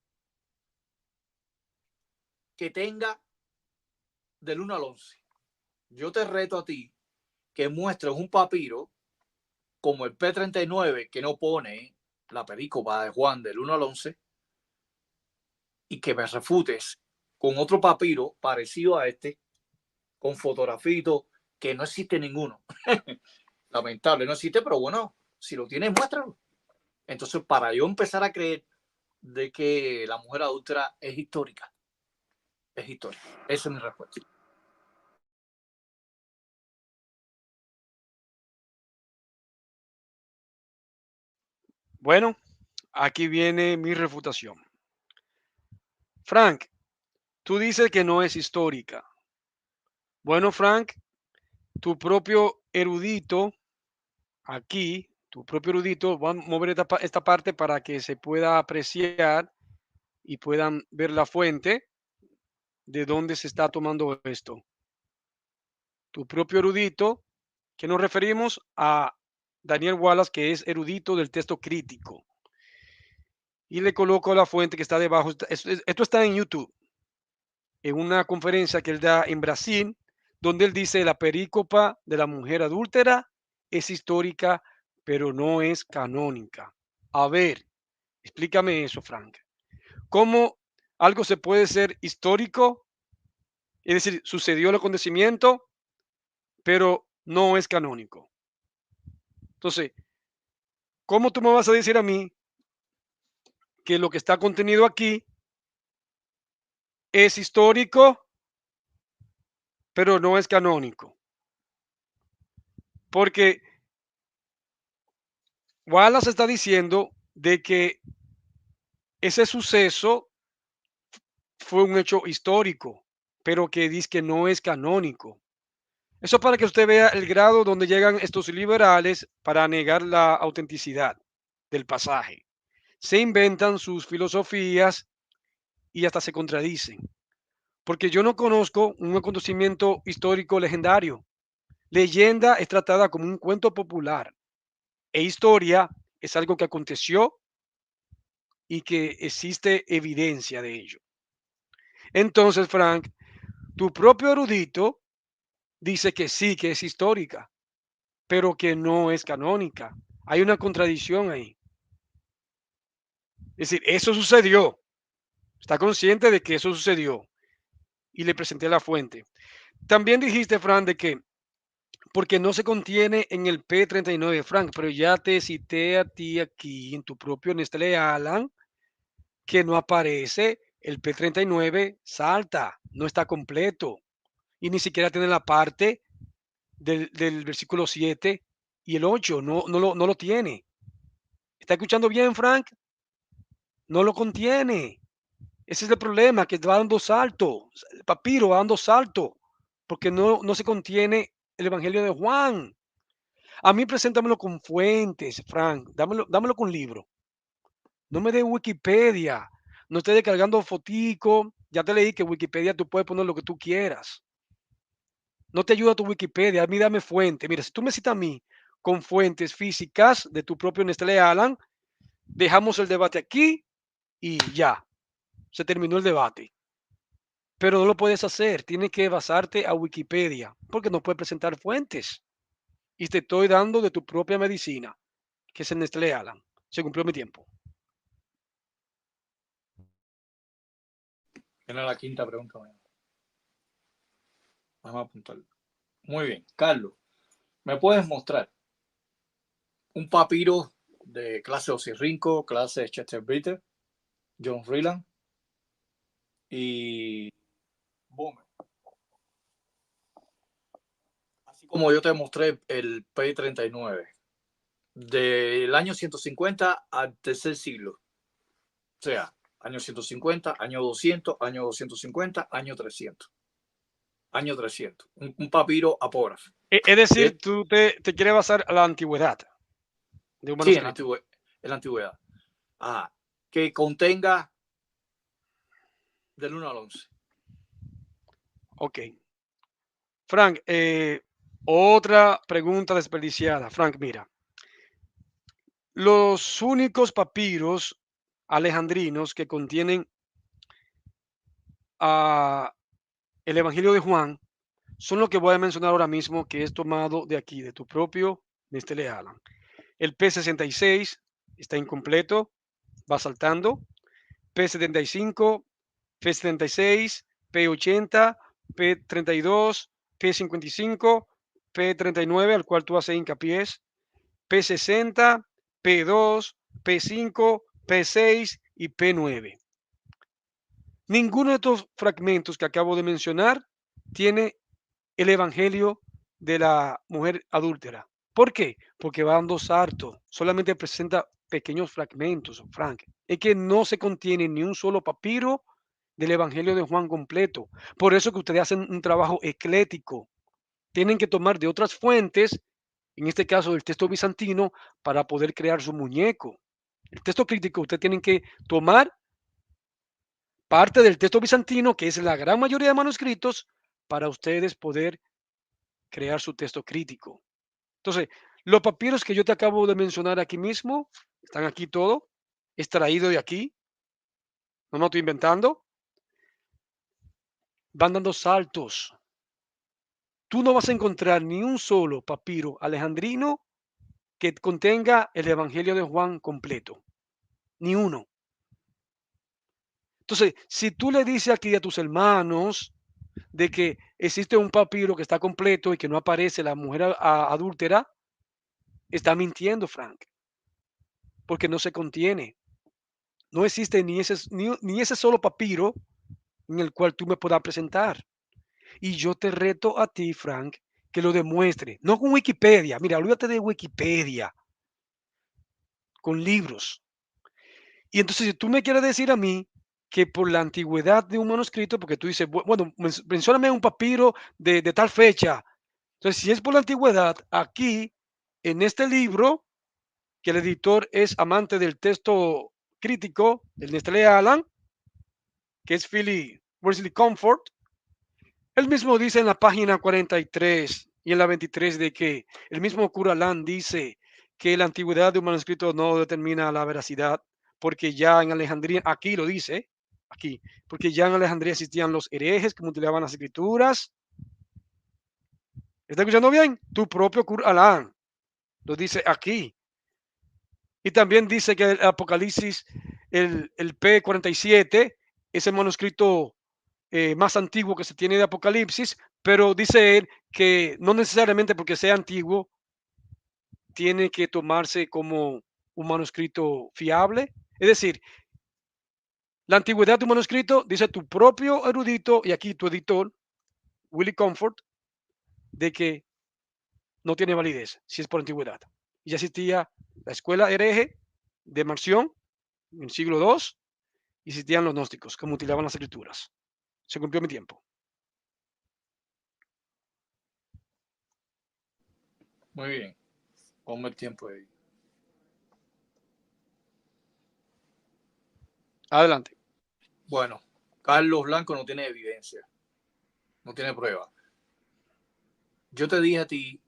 que tenga del 1 al 11. Yo te reto a ti que muestres un papiro como el P39 que no pone la perícopa de Juan del 1 al 11 y que me refutes con otro papiro parecido a este, con fotografito, que no existe ninguno. Lamentable, no existe, pero bueno, si lo tienes, muéstralo. Entonces, para yo empezar a creer de que la mujer adúltera es histórica, es histórica. Esa es mi respuesta. Bueno, aquí viene mi refutación. Frank, tú dices que no es histórica. Bueno, Frank, tu propio erudito aquí, tu propio erudito, va a mover esta parte para que se pueda apreciar y puedan ver la fuente de dónde se está tomando esto. Tu propio erudito, que nos referimos a Daniel Wallace, que es erudito del texto crítico. Y le coloco la fuente que está debajo. Esto está en YouTube, en una conferencia que él da en Brasil, donde él dice la perícopa de la mujer adúltera es histórica, pero no es canónica. A ver, explícame eso, Frank. ¿Cómo algo se puede ser histórico? Es decir, sucedió el acontecimiento, pero no es canónico. Entonces, ¿cómo tú me vas a decir a mí que lo que está contenido aquí es histórico, pero no es canónico? Porque Wallace está diciendo de que ese suceso fue un hecho histórico, pero que dice que no es canónico. Eso para que usted vea el grado donde llegan estos liberales para negar la autenticidad del pasaje. Se inventan sus filosofías y hasta se contradicen. Porque yo no conozco un acontecimiento histórico legendario. Leyenda es tratada como un cuento popular e historia es algo que aconteció y que existe evidencia de ello. Entonces, Frank, tu propio erudito dice que sí, que es histórica, pero que no es canónica. Hay una contradicción ahí. Es decir, eso sucedió. Está consciente de que eso sucedió y le presenté la fuente. También dijiste, Frank, de que porque no se contiene en el P39, Frank, pero ya te cité a ti aquí en tu propio Nestlé Alan que no aparece el P39, salta, no está completo y ni siquiera tiene la parte del versículo 7 y el 8, no lo tiene. ¿Está escuchando bien, Frank? No lo contiene. Ese es el problema, que va dando salto, el papiro va dando salto, porque no se contiene el Evangelio de Juan. A mí preséntamelo con fuentes, Frank, dámelo con libro. No me dé Wikipedia, no esté descargando fotico. Ya te leí que Wikipedia tú puedes poner lo que tú quieras. No te ayuda tu Wikipedia, a mí dame fuente. Mira, si tú me citas a mí con fuentes físicas de tu propio Nestlé Alan, dejamos el debate aquí y ya, se terminó el debate. Pero no lo puedes hacer, tienes que basarte a Wikipedia, porque no puedes presentar fuentes. Y te estoy dando de tu propia medicina, que es el Nestlé Alan. Se cumplió mi tiempo. Viene la quinta pregunta. Vamos a apuntarlo. Muy bien, Carlos, ¿me puedes mostrar un papiro de clase Osirrinco, clase Chester Britter, John Freeland y Bowman? Así como yo te mostré el P39 del año 150 al tercer siglo. O sea, año 150, año 200, año 250, año 300. Año 300. Un papiro apógrafo. Es decir, tú te quieres basar a la antigüedad de un Sí, en manuscrito. la antigüedad. Que contenga Del 1 al 11. Ok. Frank, otra pregunta desperdiciada. Frank, mira, los únicos papiros alejandrinos que contienen el Evangelio de Juan son lo que voy a mencionar ahora mismo, que es tomado de aquí, de tu propio Nestlé Alan. El P66 está incompleto, va saltando. P75, P76, P80, P32, P55, P39, al cual tú haces hincapié, P60, P2, P5, P6 y P9. Ninguno de estos fragmentos que acabo de mencionar tiene el evangelio de la mujer adúltera. ¿Por qué? Porque va dando salto, solamente presenta pequeños fragmentos, Frank. Es que no se contiene ni un solo papiro del evangelio de Juan completo. Por eso que ustedes hacen un trabajo eclético. Tienen que tomar de otras fuentes, en este caso del texto bizantino, para poder crear su muñeco. El texto crítico, ustedes tienen que tomar parte del texto bizantino, que es la gran mayoría de manuscritos, para ustedes poder crear su texto crítico. Entonces, los papiros que yo te acabo de mencionar aquí mismo, están aquí todo, extraído de aquí, no me estoy inventando, van dando saltos. Tú no vas a encontrar ni un solo papiro alejandrino que contenga el Evangelio de Juan completo, ni uno. Entonces, si tú le dices aquí a tus hermanos de que existe un papiro que está completo y que no aparece la mujer adúltera, está mintiendo, Frank, porque no se contiene. No existe ni ese solo papiro en el cual tú me puedas presentar. Y yo te reto a ti, Frank, que lo demuestre. No con Wikipedia. Mira, olvídate de Wikipedia, con libros. Y entonces, si tú me quieres decir a mí que por la antigüedad de un manuscrito, porque tú dices, bueno, mencióname un papiro de tal fecha. Entonces, si es por la antigüedad, aquí, en este libro, que el editor es amante del texto crítico, el Nestlé Alan, que es Philly Wesley Comfort, él mismo dice en la página 43 y en la 23 de que el mismo cura Land dice que la antigüedad de un manuscrito no determina la veracidad, porque ya en Alejandría, aquí lo dice, aquí, porque ya en Alejandría existían los herejes que mutilaban las escrituras. ¿Está escuchando bien? Tu propio cura Alan lo dice aquí. Y también dice que el Apocalipsis, el P47, es el manuscrito más antiguo que se tiene de Apocalipsis, pero dice él que no necesariamente porque sea antiguo tiene que tomarse como un manuscrito fiable. Es decir, la antigüedad de un manuscrito, dice tu propio erudito y aquí tu editor, Willy Comfort, de que no tiene validez si es por antigüedad. Ya existía la escuela hereje de Marción en el siglo II y existían los gnósticos que mutilaban las escrituras. Se cumplió mi tiempo. Muy bien. Ponme el tiempo ahí. Adelante. Bueno, Carlos Blanco no tiene evidencia, no tiene prueba. Yo te dije a ti,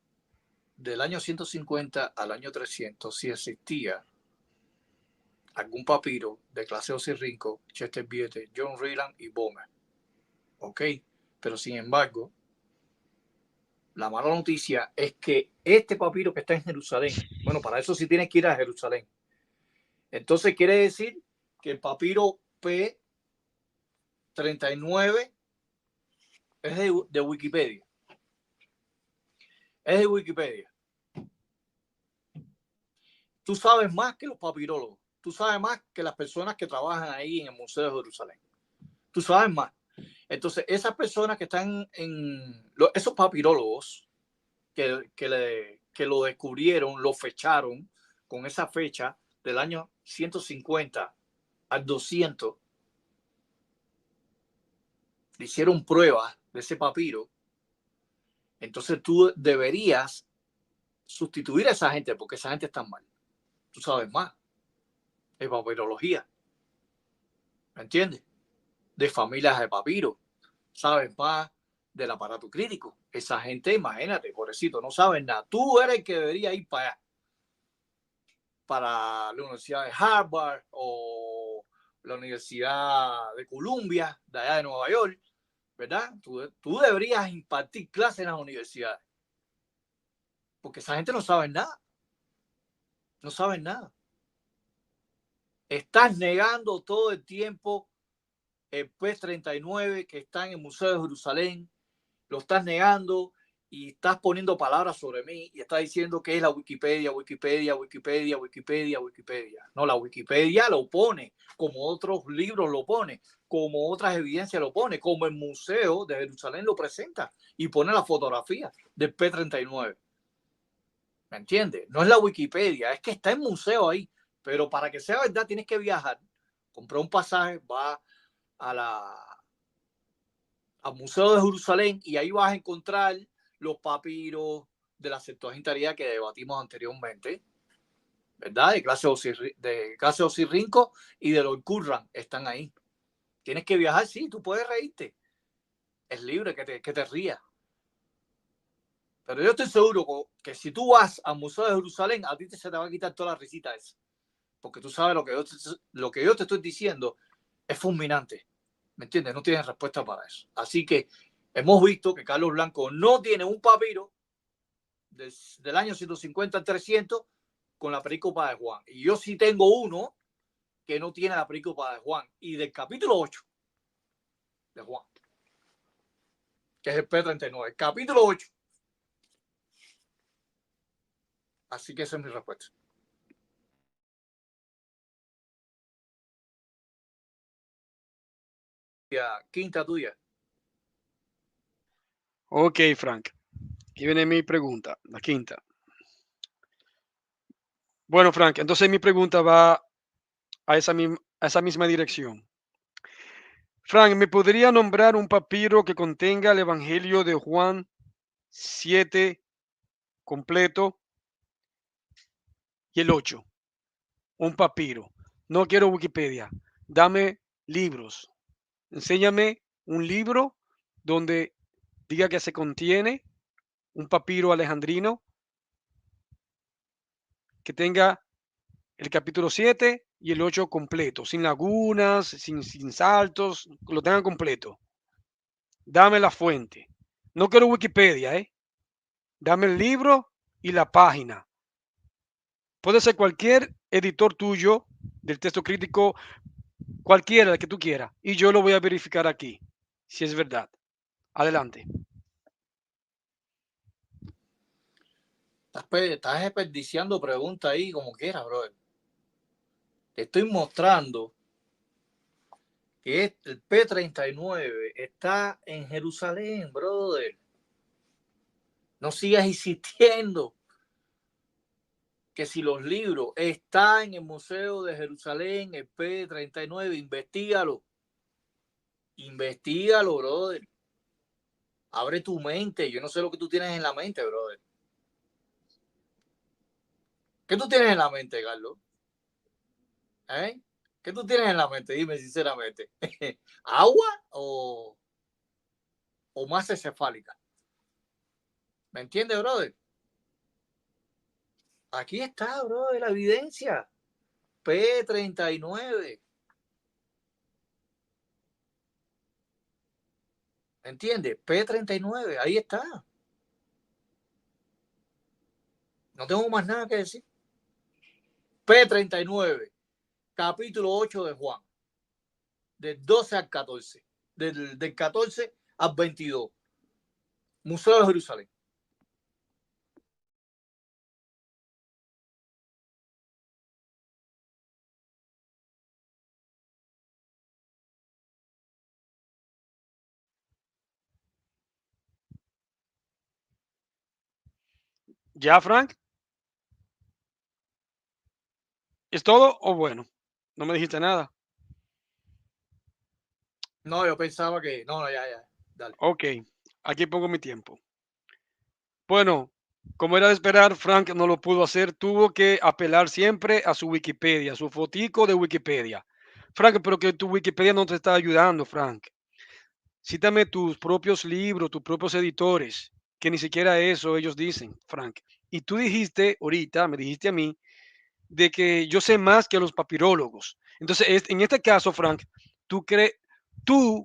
del año 150 al año 300, si existía algún papiro de clase Osirrinco, Chester Viete, John Ryland y Bomer. Ok, pero sin embargo, la mala noticia es que este papiro que está en Jerusalén, bueno, para eso sí tienes que ir a Jerusalén. Entonces quiere decir que el papiro P39 es de Wikipedia. Es de Wikipedia. Tú sabes más que los papirólogos. Tú sabes más que las personas que trabajan ahí en el Museo de Jerusalén. Tú sabes más. Entonces, esas personas que están esos papirólogos que lo descubrieron, lo fecharon con esa fecha del año 150 al 200, le hicieron pruebas de ese papiro. Entonces tú deberías sustituir a esa gente porque esa gente está mal. Tú sabes más de papirología. ¿Me entiendes? de familias de papiros, saben más del aparato crítico. Esa gente, imagínate, pobrecito, no saben nada. Tú eres el que debería ir para allá, para la Universidad de Harvard o la Universidad de Columbia, de allá de Nueva York, ¿verdad? Tú deberías impartir clases en las universidades, porque esa gente no sabe nada, no saben nada. Estás negando todo el tiempo el P-39 que está en el Museo de Jerusalén, lo estás negando y estás poniendo palabras sobre mí y estás diciendo que es la Wikipedia, Wikipedia, Wikipedia, Wikipedia, Wikipedia. No, la Wikipedia lo pone, como otros libros lo pone, como otras evidencias lo pone, como el Museo de Jerusalén lo presenta y pone la fotografía del P-39. ¿Me entiendes? No es la Wikipedia, es que está en museo ahí, pero para que sea verdad tienes que viajar, comprar un pasaje, va al Museo de Jerusalén y ahí vas a encontrar los papiros de la Septuaginta que debatimos anteriormente, ¿verdad? De clase Osirrinco y de los Qur'an están ahí. Tienes que viajar, sí, tú puedes reírte. Es libre que te rías. Pero yo estoy seguro que si tú vas al Museo de Jerusalén, a ti se te va a quitar toda la risita esa. Porque tú sabes lo que yo te estoy diciendo es fulminante. ¿Me entiendes? No tienes respuesta para eso. Así que hemos visto que Carlos Blanco no tiene un papiro del año 150 al 300 con la perícopa de Juan. Y yo sí tengo uno que no tiene la perícopa de Juan. Y del capítulo 8 de Juan, que es el P-39. El capítulo 8. Así que esa es mi respuesta. Quinta tuya. Ok, Frank. Aquí viene mi pregunta, la quinta. Bueno, Frank, entonces mi pregunta va a esa misma dirección. Frank, ¿me podría nombrar un papiro que contenga el Evangelio de Juan 7 completo y el 8? Un papiro. No quiero Wikipedia. Dame libros. Enséñame un libro donde diga que se contiene un papiro alejandrino que tenga el capítulo 7 y el 8 completo, sin lagunas, sin saltos, lo tengan completo. Dame la fuente. No quiero Wikipedia, ¿eh? Dame el libro y la página. Puede ser cualquier editor tuyo del texto crítico, cualquiera el que tú quieras, y yo lo voy a verificar aquí, si es verdad. Adelante. Estás desperdiciando preguntas ahí como quieras, brother. Te estoy mostrando que el P-39 está en Jerusalén, brother. No sigas insistiendo que si los libros están en el Museo de Jerusalén, el P-39, investígalo. Investígalo, brother. Abre tu mente. Yo no sé lo que tú tienes en la mente, brother. ¿Qué tú tienes en la mente, Carlos? ¿Eh? ¿Qué tú tienes en la mente? Dime sinceramente. ¿Agua o masa encefálica? ¿Me entiendes, brother? Aquí está, brother, la evidencia. P-39. ¿Me entiendes? P-39, ahí está. No tengo más nada que decir. P-39, capítulo 8 de Juan, del 12 al 14, del 14 al 22, Museo de Jerusalén. ¿Ya, Frank? ¿Es todo o bueno? No me dijiste nada. No, yo pensaba que... No, ya, dale. Ok, aquí pongo mi tiempo. Bueno, como era de esperar, Frank no lo pudo hacer. Tuvo que apelar siempre a su Wikipedia, su fotico de Wikipedia. Frank, pero que tu Wikipedia no te está ayudando, Frank. Cítame tus propios libros, tus propios editores, que ni siquiera eso ellos dicen, Frank. Y tú dijiste ahorita, me dijiste a mí, de que yo sé más que los papirólogos. Entonces, en este caso, Frank, tú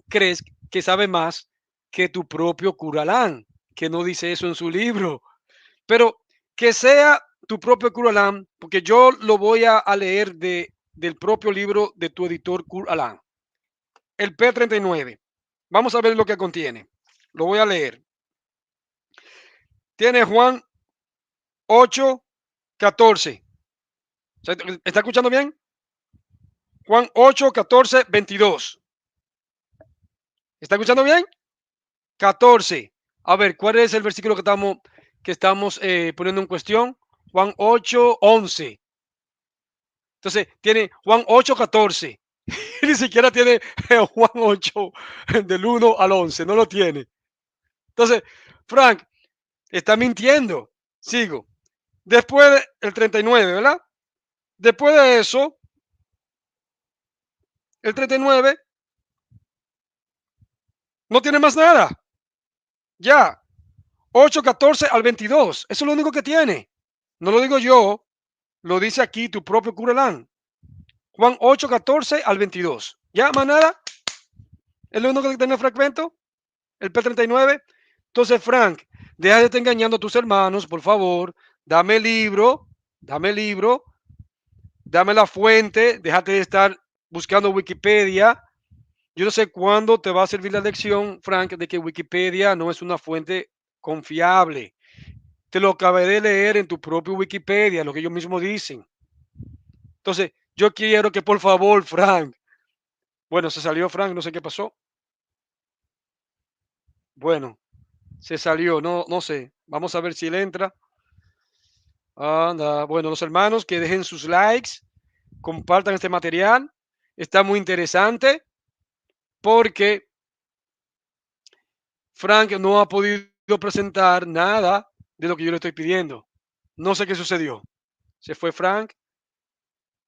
crees que sabe más que tu propio Curalán, que no dice eso en su libro. Pero que sea tu propio Curalán, porque yo lo voy a leer del propio libro de tu editor Curalán. El P39. Vamos a ver lo que contiene. Lo voy a leer. Tiene Juan 8:14. ¿Está escuchando bien? Juan 8:14, 22. ¿Está escuchando bien? 14. A ver, ¿cuál es el versículo que estamos poniendo en cuestión? Juan 8:11. Entonces, tiene Juan 8:14. Ni siquiera tiene Juan 8 del 1 al 11. No lo tiene. Entonces, Frank, está mintiendo. Sigo. Después del 39, ¿verdad? Después de eso, el 39 no tiene más nada. Ya. 8:14 al 22. Eso es lo único que tiene. No lo digo yo. Lo dice aquí tu propio Curalán. Juan 8:14 al 22. Ya, más nada. Es lo único que tiene fragmento. El P39. Entonces, Frank, deja de estar engañando a tus hermanos, por favor. Dame el libro. Dame el libro. Dame la fuente. Déjate de estar buscando Wikipedia. Yo no sé cuándo te va a servir la lección, Frank, de que Wikipedia no es una fuente confiable. Te lo acabé de leer en tu propio Wikipedia, lo que ellos mismos dicen. Entonces, yo quiero que por favor, Frank. Bueno, se salió Frank, no sé qué pasó. Bueno, se salió, no sé. Vamos a ver si él entra. Anda, bueno, los hermanos que dejen sus likes, compartan este material. Está muy interesante porque Frank no ha podido presentar nada de lo que yo le estoy pidiendo. No sé qué sucedió. Se fue Frank.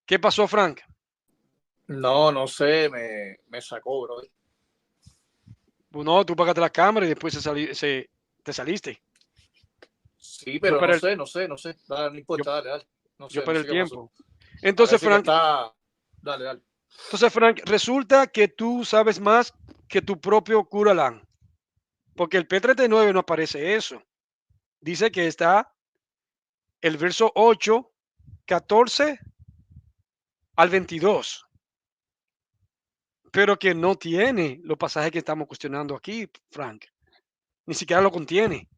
¿Qué pasó, Frank? No, no sé, me sacó, bro. No, tú pagaste la cámara y después te saliste. Sí, Yo pero para el, no sé. Dale, no yo, importa, dale. yo No para el sé qué pasó. tiempo. Entonces, Parece que Frank, está. Dale, dale. resulta que tú sabes más que tu propio Curalán. Porque el P39 no aparece eso. Dice que está el verso 8:14 al 22. Pero que no tiene los pasajes que estamos cuestionando aquí, Frank. Ni siquiera lo contiene.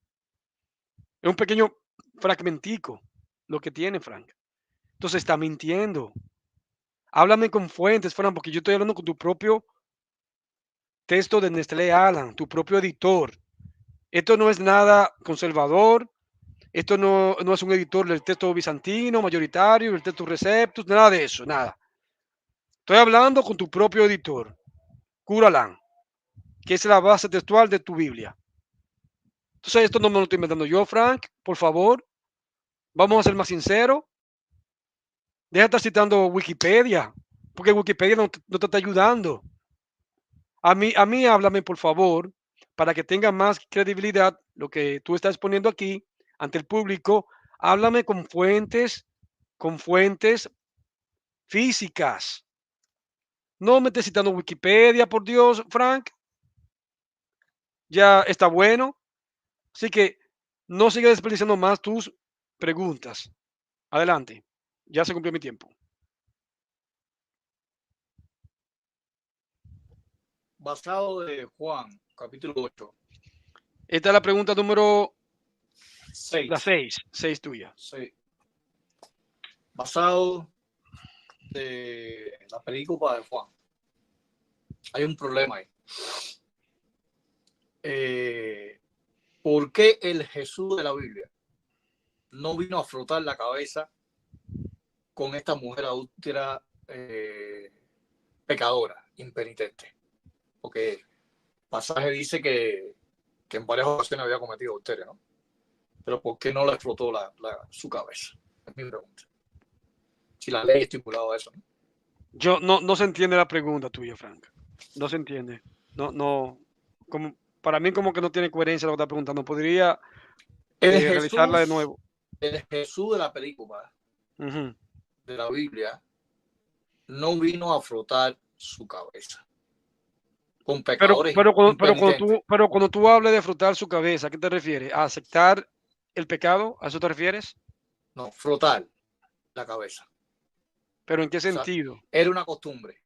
Es un pequeño fragmentico lo que tiene, Frank. Entonces está mintiendo. Háblame con fuentes, Frank, porque yo estoy hablando con tu propio texto de Nestlé Alan, tu propio editor. Esto no es nada conservador. Esto no es un editor del texto bizantino, mayoritario, del texto Receptus, nada de eso, nada. Estoy hablando con tu propio editor, Curalán, que es la base textual de tu Biblia. Entonces, esto no me lo estoy inventando yo, Frank, por favor. Vamos a ser más sinceros. Deja de estar citando Wikipedia, porque Wikipedia no te está ayudando. A mí háblame, por favor, para que tenga más credibilidad lo que tú estás poniendo aquí ante el público. Háblame con fuentes físicas. No me estés citando Wikipedia, por Dios, Frank. Ya está bueno. Así que no sigas desperdiciando más tus preguntas. Adelante. Ya se cumplió mi tiempo. Basado de Juan, capítulo 8. Esta es la pregunta número la 6. 6 tuya. Sí. Basado de la película de Juan. Hay un problema ahí. ¿Por qué el Jesús de la Biblia no vino a frotar la cabeza con esta mujer adúltera pecadora, impenitente? Porque el pasaje dice que en varias ocasiones había cometido adulterio, ¿no? Pero ¿por qué no le frotó su cabeza? Es mi pregunta. Si la ley estipulaba eso, ¿no? Yo no se entiende la pregunta tuya, Frank. No se entiende. No, como para mí como que no tiene coherencia lo que está preguntando. ¿Podría El realizarla de Jesús, nuevo? el Jesús de la película, Ujú. de la Biblia, no vino a frotar su cabeza con pecadores impenitentes. Pero cuando tú hables de frotar su cabeza, ¿a qué te refieres? ¿A aceptar el pecado? ¿A eso te refieres? No, frotar la cabeza. ¿Pero en qué O sea, sentido? era una costumbre.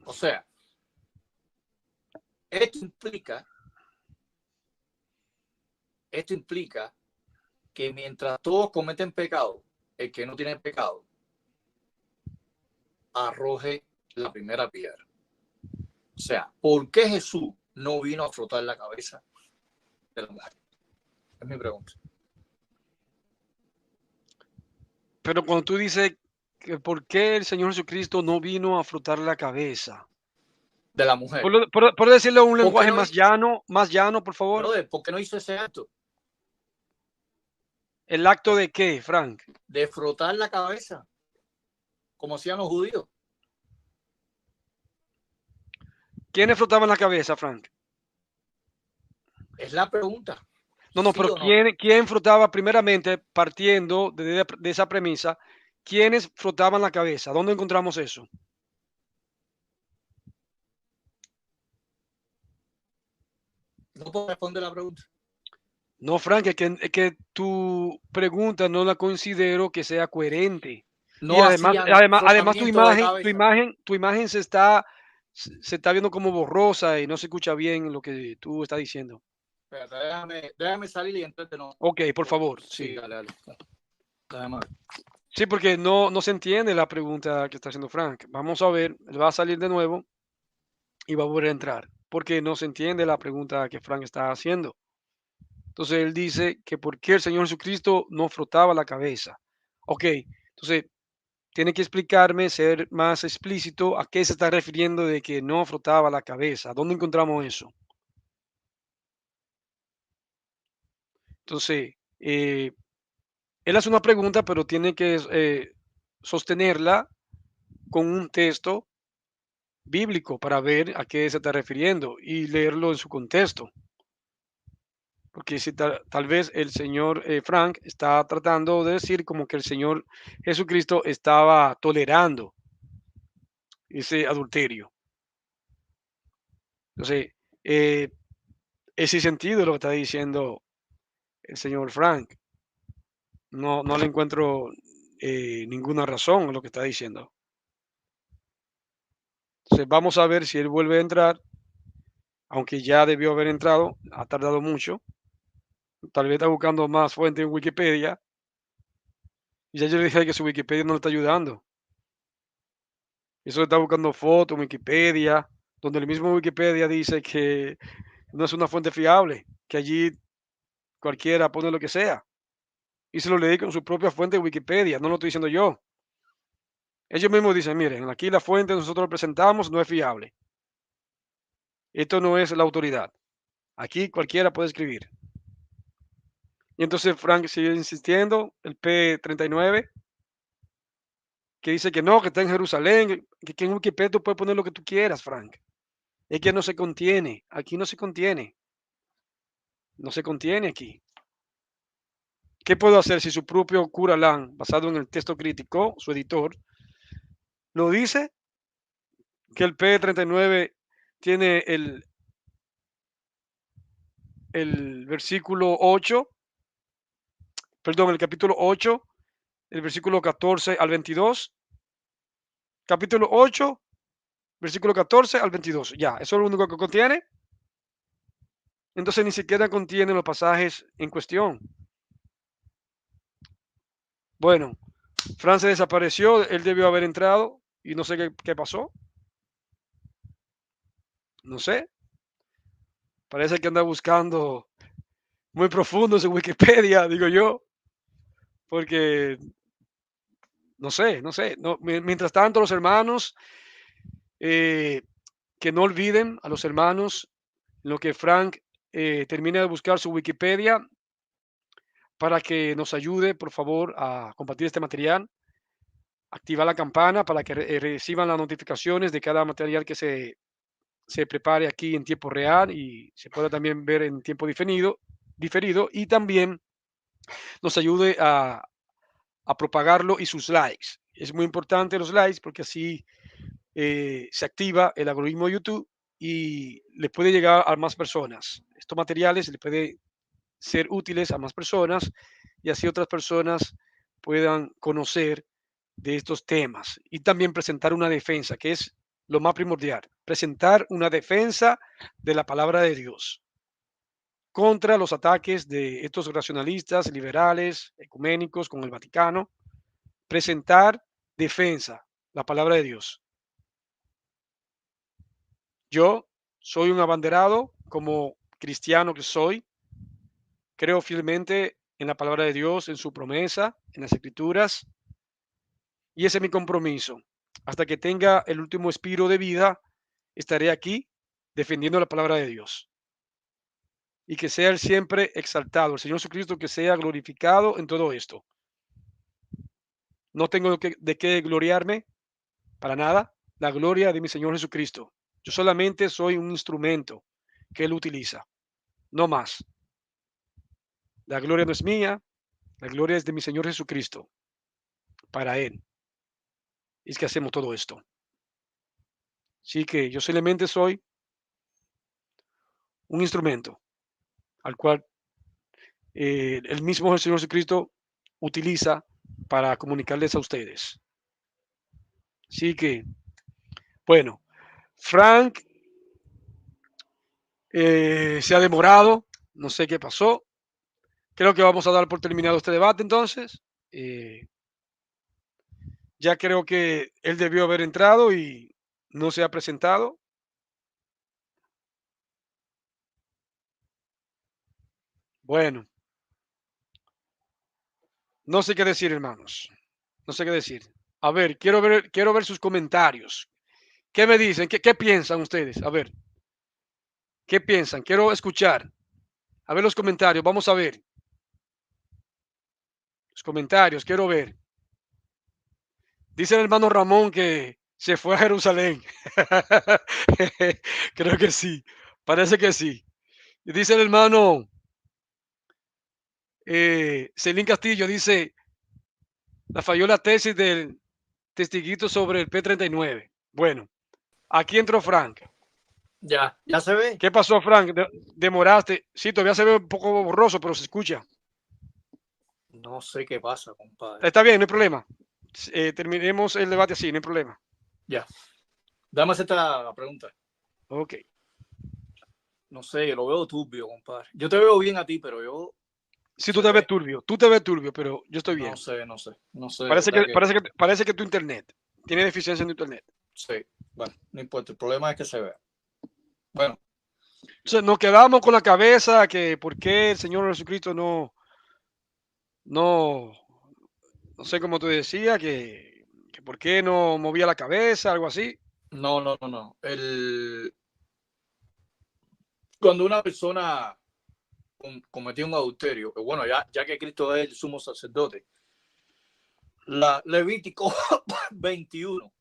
O sea, esto implica, esto implica que mientras todos cometen pecado, el que no tiene pecado arroje la primera piedra. O sea, ¿por qué Jesús no vino a frotar la cabeza de la mujer? Es mi pregunta. Pero cuando tú dices que por qué el Señor Jesucristo no vino a frotar la cabeza. De la mujer. ¿Por decirlo en un ¿Por qué lenguaje no, más llano, por favor? brother, ¿por qué no hizo ese acto ¿El acto de qué, Frank? de frotar la cabeza como hacían los judíos? ¿Quiénes frotaban la cabeza, Frank? Es la pregunta. No, ¿Sí pero o no? ¿quién frotaba primeramente, partiendo de esa premisa, quiénes frotaban la cabeza? ¿Dónde encontramos eso? No puedo responder la pregunta. No, Frank, es que tu pregunta no la considero que sea coherente. Y No además, hacían además frotamiento de cabeza. tu imagen se está viendo como borrosa y no se escucha bien lo que tú estás diciendo. Espérate, déjame salir y entonces no. Ok, por favor, Sí, sí. dale, dale. Déjame ver. Sí, porque no se entiende la pregunta que está haciendo Frank. Vamos a ver, él va a salir de nuevo y va a volver a entrar, porque no se entiende la pregunta que Frank está haciendo. Entonces él dice que por qué el Señor Jesucristo no frotaba la cabeza. Ok, entonces tiene que explicarme, ser más explícito a qué se está refiriendo de que no frotaba la cabeza. ¿Dónde encontramos eso? Entonces, él hace una pregunta, pero tiene que sostenerla con un texto bíblico para ver a qué se está refiriendo y leerlo en su contexto. Porque si tal vez el señor Frank está tratando de decir como que el Señor Jesucristo estaba tolerando ese adulterio. Entonces, eh, ese sentido lo que está diciendo el señor Frank. No le encuentro ninguna razón en lo que está diciendo. Entonces, vamos a ver si él vuelve a entrar, aunque ya debió haber entrado, ha tardado mucho. Tal vez está buscando más fuentes en Wikipedia. Y ya yo le dije que su Wikipedia no le está ayudando. Eso está buscando fotos en Wikipedia, donde el mismo Wikipedia dice que no es una fuente fiable, que allí cualquiera pone lo que sea. Y se lo leí con su propia fuente de Wikipedia, no lo estoy diciendo yo. Ellos mismos dicen, miren, aquí la fuente que nosotros presentamos no es fiable. Esto no es la autoridad. Aquí cualquiera puede escribir. Y entonces Frank sigue insistiendo, el P39, que dice que no, que está en Jerusalén, que en Wikipedia tú puedes poner lo que tú quieras, Frank. Es que no se contiene, aquí no se contiene, no se contiene aquí. ¿Qué puedo hacer si su propio cura Lang, basado en el texto crítico, su editor, lo dice, que el P39 tiene el versículo 8, perdón, el capítulo 8, el versículo 14 al 22, capítulo 8, versículo 14 al 22, ya, eso es lo único que contiene, entonces ni siquiera contiene los pasajes en cuestión. Bueno, Fran se desapareció, él debió haber entrado y no sé qué pasó, no sé, parece que anda buscando muy profundo en Wikipedia, digo yo, porque no sé, mientras tanto los hermanos, eh, que no olviden a los hermanos lo que Frank termina de buscar su Wikipedia para que nos ayude, por favor, a compartir este material, activar la campana para que reciban las notificaciones de cada material que se prepare aquí en tiempo real y se pueda también ver en tiempo diferido y también nos ayude a propagarlo y sus likes. Es muy importante los likes porque así se activa el algoritmo de YouTube y le puede llegar a más personas. Estos materiales le puede ser útiles a más personas y así otras personas puedan conocer de estos temas y también presentar una defensa, que es lo más primordial, presentar una defensa de la palabra de Dios contra los ataques de estos racionalistas, liberales, ecuménicos con el Vaticano, presentar defensa, la palabra de Dios. Yo soy un abanderado como cristiano que soy, creo fielmente en la palabra de Dios, en su promesa, en las escrituras, y ese es mi compromiso. Hasta que tenga el último expiro de vida, estaré aquí defendiendo la palabra de Dios. Y que sea Él siempre exaltado, el Señor Jesucristo, que sea glorificado en todo esto. No tengo de qué gloriarme para nada, la gloria de mi Señor Jesucristo. Yo solamente soy un instrumento que Él utiliza, no más. La gloria no es mía, la gloria es de mi Señor Jesucristo, para Él. Es que hacemos todo esto. Así que yo solamente soy un instrumento al cual el mismo Señor Jesucristo utiliza para comunicarles a ustedes. Así que, bueno, Frank se ha demorado, no sé qué pasó. Creo que vamos a dar por terminado este debate entonces. Ya creo que él debió haber entrado y no se ha presentado. Bueno, no sé qué decir, hermanos. No sé qué decir. A ver, quiero ver sus comentarios. ¿Qué me dicen? ¿Qué piensan ustedes? A ver, ¿qué piensan? Quiero escuchar. A ver los comentarios. Vamos a ver. Los comentarios, quiero ver. Dice el hermano Ramón que se fue a Jerusalén. Creo que sí. Parece que sí. Y dice el hermano Celín Castillo, dice, la falló la tesis del testiguito sobre el P-39. Bueno, aquí entró Frank. Ya se ve. ¿Qué pasó, Frank? Demoraste. Sí, todavía se ve un poco borroso, pero se escucha. No sé qué pasa, compadre. Está bien, no hay problema. Terminemos el debate así, no hay problema. Ya. Dame hacerte la pregunta. Ok. No sé, lo veo turbio, compadre. Yo te veo bien a ti, pero yo Sí, se ve. tú te ves turbio, pero yo estoy bien. No sé. Parece que tu internet tiene deficiencia en tu internet. Sí, bueno, no importa. El problema es que se vea. Bueno, Entonces nos quedamos con la cabeza que por qué el Señor Jesucristo no, no sé cómo tú decías, que por qué no movía la cabeza, algo así. no. Cuando una persona cometió un adulterio, bueno, ya que Cristo es el sumo sacerdote, Levítico 21.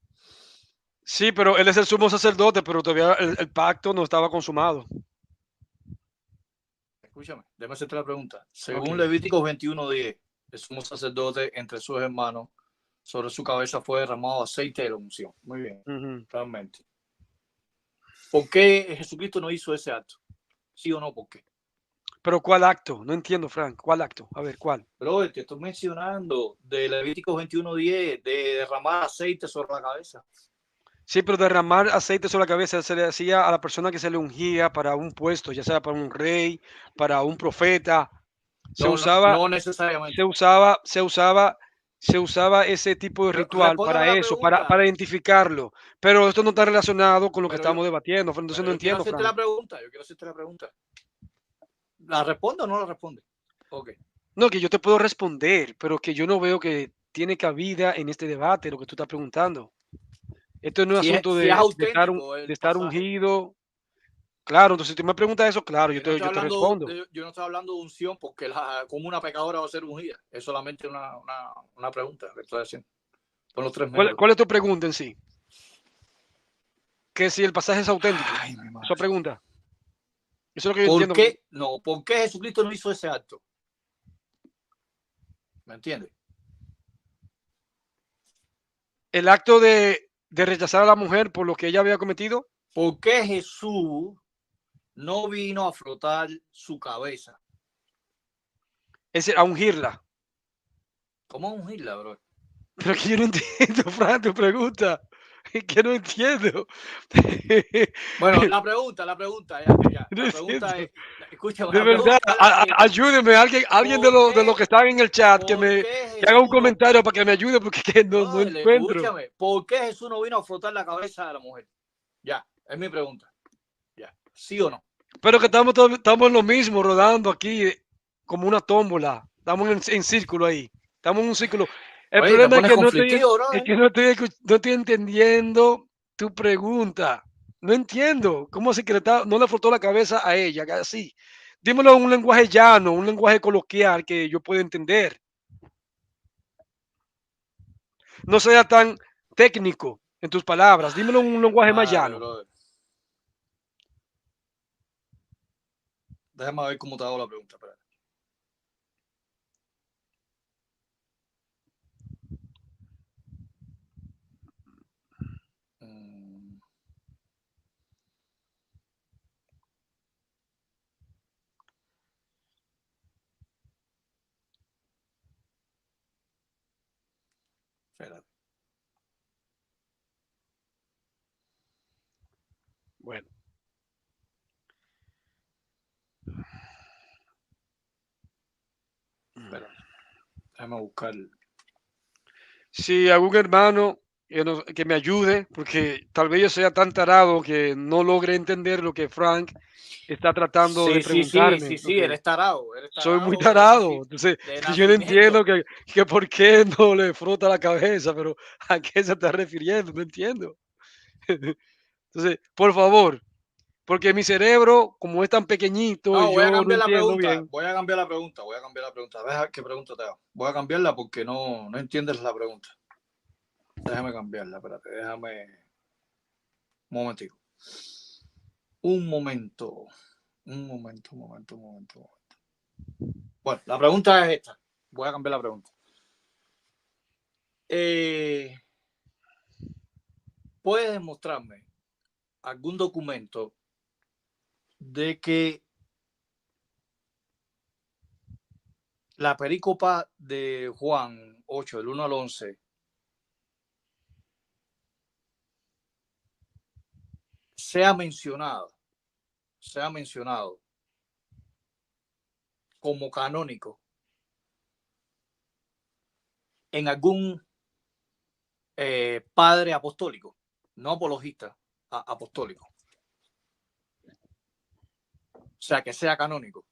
Sí, pero él es el sumo sacerdote, pero todavía el pacto no estaba consumado. Escúchame, déjame hacerte la pregunta. Según Ok. Levítico 21:10, el sumo sacerdote entre sus hermanos, sobre su cabeza fue derramado aceite de la unción. Muy bien, Ujú. realmente. ¿Por qué Jesucristo no hizo ese acto? ¿Sí o no? ¿Por qué? Pero ¿cuál acto? No entiendo, Frank. ¿Cuál acto? A ver, ¿cuál? Pero te estoy mencionando de Levítico 21:10, de derramar aceite sobre la cabeza. Sí, pero derramar aceite sobre la cabeza se le hacía a la persona que se le ungía para un puesto, ya sea para un rey, para un profeta. Se usaba, No necesariamente. se usaba ese tipo de Pero ritual respóndeme para la eso, pregunta. para identificarlo. Pero esto no está relacionado con lo que Pero estamos debatiendo, Frank. Entonces no yo quiero entiendo, hacerte Frank. la pregunta. ¿La responde o no la responde? Ok. No, que yo te puedo responder, pero que yo no veo que tiene cabida en este debate, lo que tú estás preguntando. Esto no es asunto Si es de auténtico de el estar pasaje. ungido. Claro, entonces si tú me preguntas eso, claro, Yo no estoy yo te hablando respondo. yo no estoy hablando de unción porque como una pecadora va a ser ungida. Es solamente una pregunta que estoy haciendo. Por los 3 minutos. ¿Cuál es tu pregunta en sí? Que si el pasaje es auténtico. Ay, mi Esa madre. pregunta. Eso es lo que yo ¿Por entiendo. qué? No, ¿por qué Jesucristo no hizo ese acto? ¿Me entiendes? El acto de rechazar a la mujer por lo que ella había cometido, ¿Por qué Jesús no vino a frotar su cabeza? es a ungirla. ¿Cómo ungirla, bro? Pero que yo no entiendo, Fran, tu pregunta. Es que no entiendo. Bueno, la pregunta, ya. No La pregunta entiendo. es, escúchame, De la verdad, pregunta es la siguiente. ayúdeme, alguien ¿Por de los qué, que están en el chat por qué que haga un Jesús no... comentario para que me ayude porque que no No, encuentro. escúchame. ¿Por qué Jesús no vino a frotar la cabeza de la mujer? Ya, es mi pregunta. Ya, ¿sí o no? Pero que estamos en lo mismo, rodando aquí como una tómbola. Estamos en círculo ahí. Estamos en un círculo. El Oye, te problema es pones que conflictivo, bro. no estoy entendiendo tu pregunta. No entiendo. ¿Cómo así que no le frotó la cabeza a ella? Así. Dímelo en un lenguaje llano, un lenguaje coloquial que yo pueda entender. No sea tan técnico en tus palabras. Dímelo en un Ay, mi lenguaje más madre, llano. bro. Déjame ver cómo te hago la pregunta. Espera. Mm, espera. Bueno. Espera. Déjame buscar. Si algún hermano que me ayude, porque tal vez yo sea tan tarado que no logre entender lo que Frank está tratando de Sí, sí, sí, preguntarme, sí, sí, porque eres soy muy tarado tarado. Entonces, de yo no entiendo nacimiento. que por qué no le frota la cabeza, pero ¿a qué se está refiriendo? No entiendo. Entonces, por favor, porque mi cerebro, como es tan pequeñito, No, voy a yo no cambiar la entiendo pregunta. bien. Voy a cambiar la pregunta. Voy a cambiar la pregunta. Deja qué pregunta te hago. Voy a cambiarla porque no entiendes la pregunta. Déjame cambiarla, espérate. Déjame. Un momentico. Un momento. Un momento, un momento, un momento, un momento. Bueno, la pregunta es esta. Voy a cambiar la pregunta. Eh, ¿Puedes mostrarme algún documento de que la perícopa de Juan 8 del 1 al 11 sea mencionado como canónico en algún padre apostólico, no apologista, apostólico? O sea, que sea canónico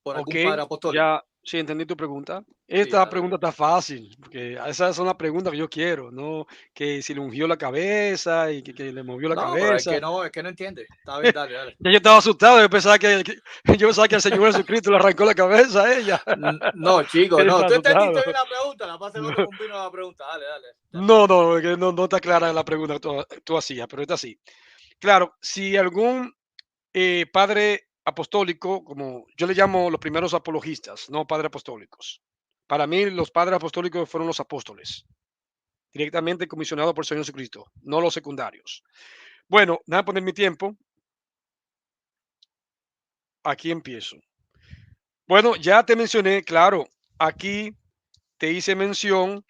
por Ok, algún padre apostólico. ya sí entendí tu pregunta. Sí, Esta dale, pregunta dale. está fácil, porque esas son las preguntas que yo quiero, no que si le ungió la cabeza y que le movió la No, pero cabeza. es que no entiende. Está bien, dale, dale. Ya yo estaba asustado, yo pensaba que el Señor Jesucristo le arrancó la cabeza a ella. No, chico, Yo no. estaba Tú entendiste asustado. bien la pregunta. La pasa el No, otro compino la pregunta. Dale, dale, dale. que no está clara la pregunta que tú hacías, pero está así. Claro, si algún padre apostólico, como yo le llamo los primeros apologistas, no padres apostólicos. Para mí, los padres apostólicos fueron los apóstoles, directamente comisionados por el Señor Jesucristo, no los secundarios. Bueno, déjame poner mi tiempo. Aquí empiezo. Bueno, ya te mencioné, claro, aquí te hice mención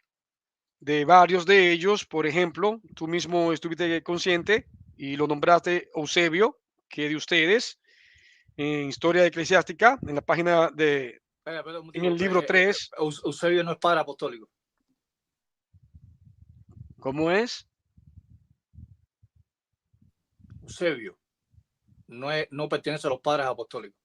de varios de ellos. Por ejemplo, tú mismo estuviste consciente y lo nombraste Eusebio, que de ustedes, en Historia Eclesiástica, en la página Espera, un en motivo. el libro 3. Eusebio no es padre apostólico. ¿Cómo es? Eusebio no pertenece a los padres apostólicos.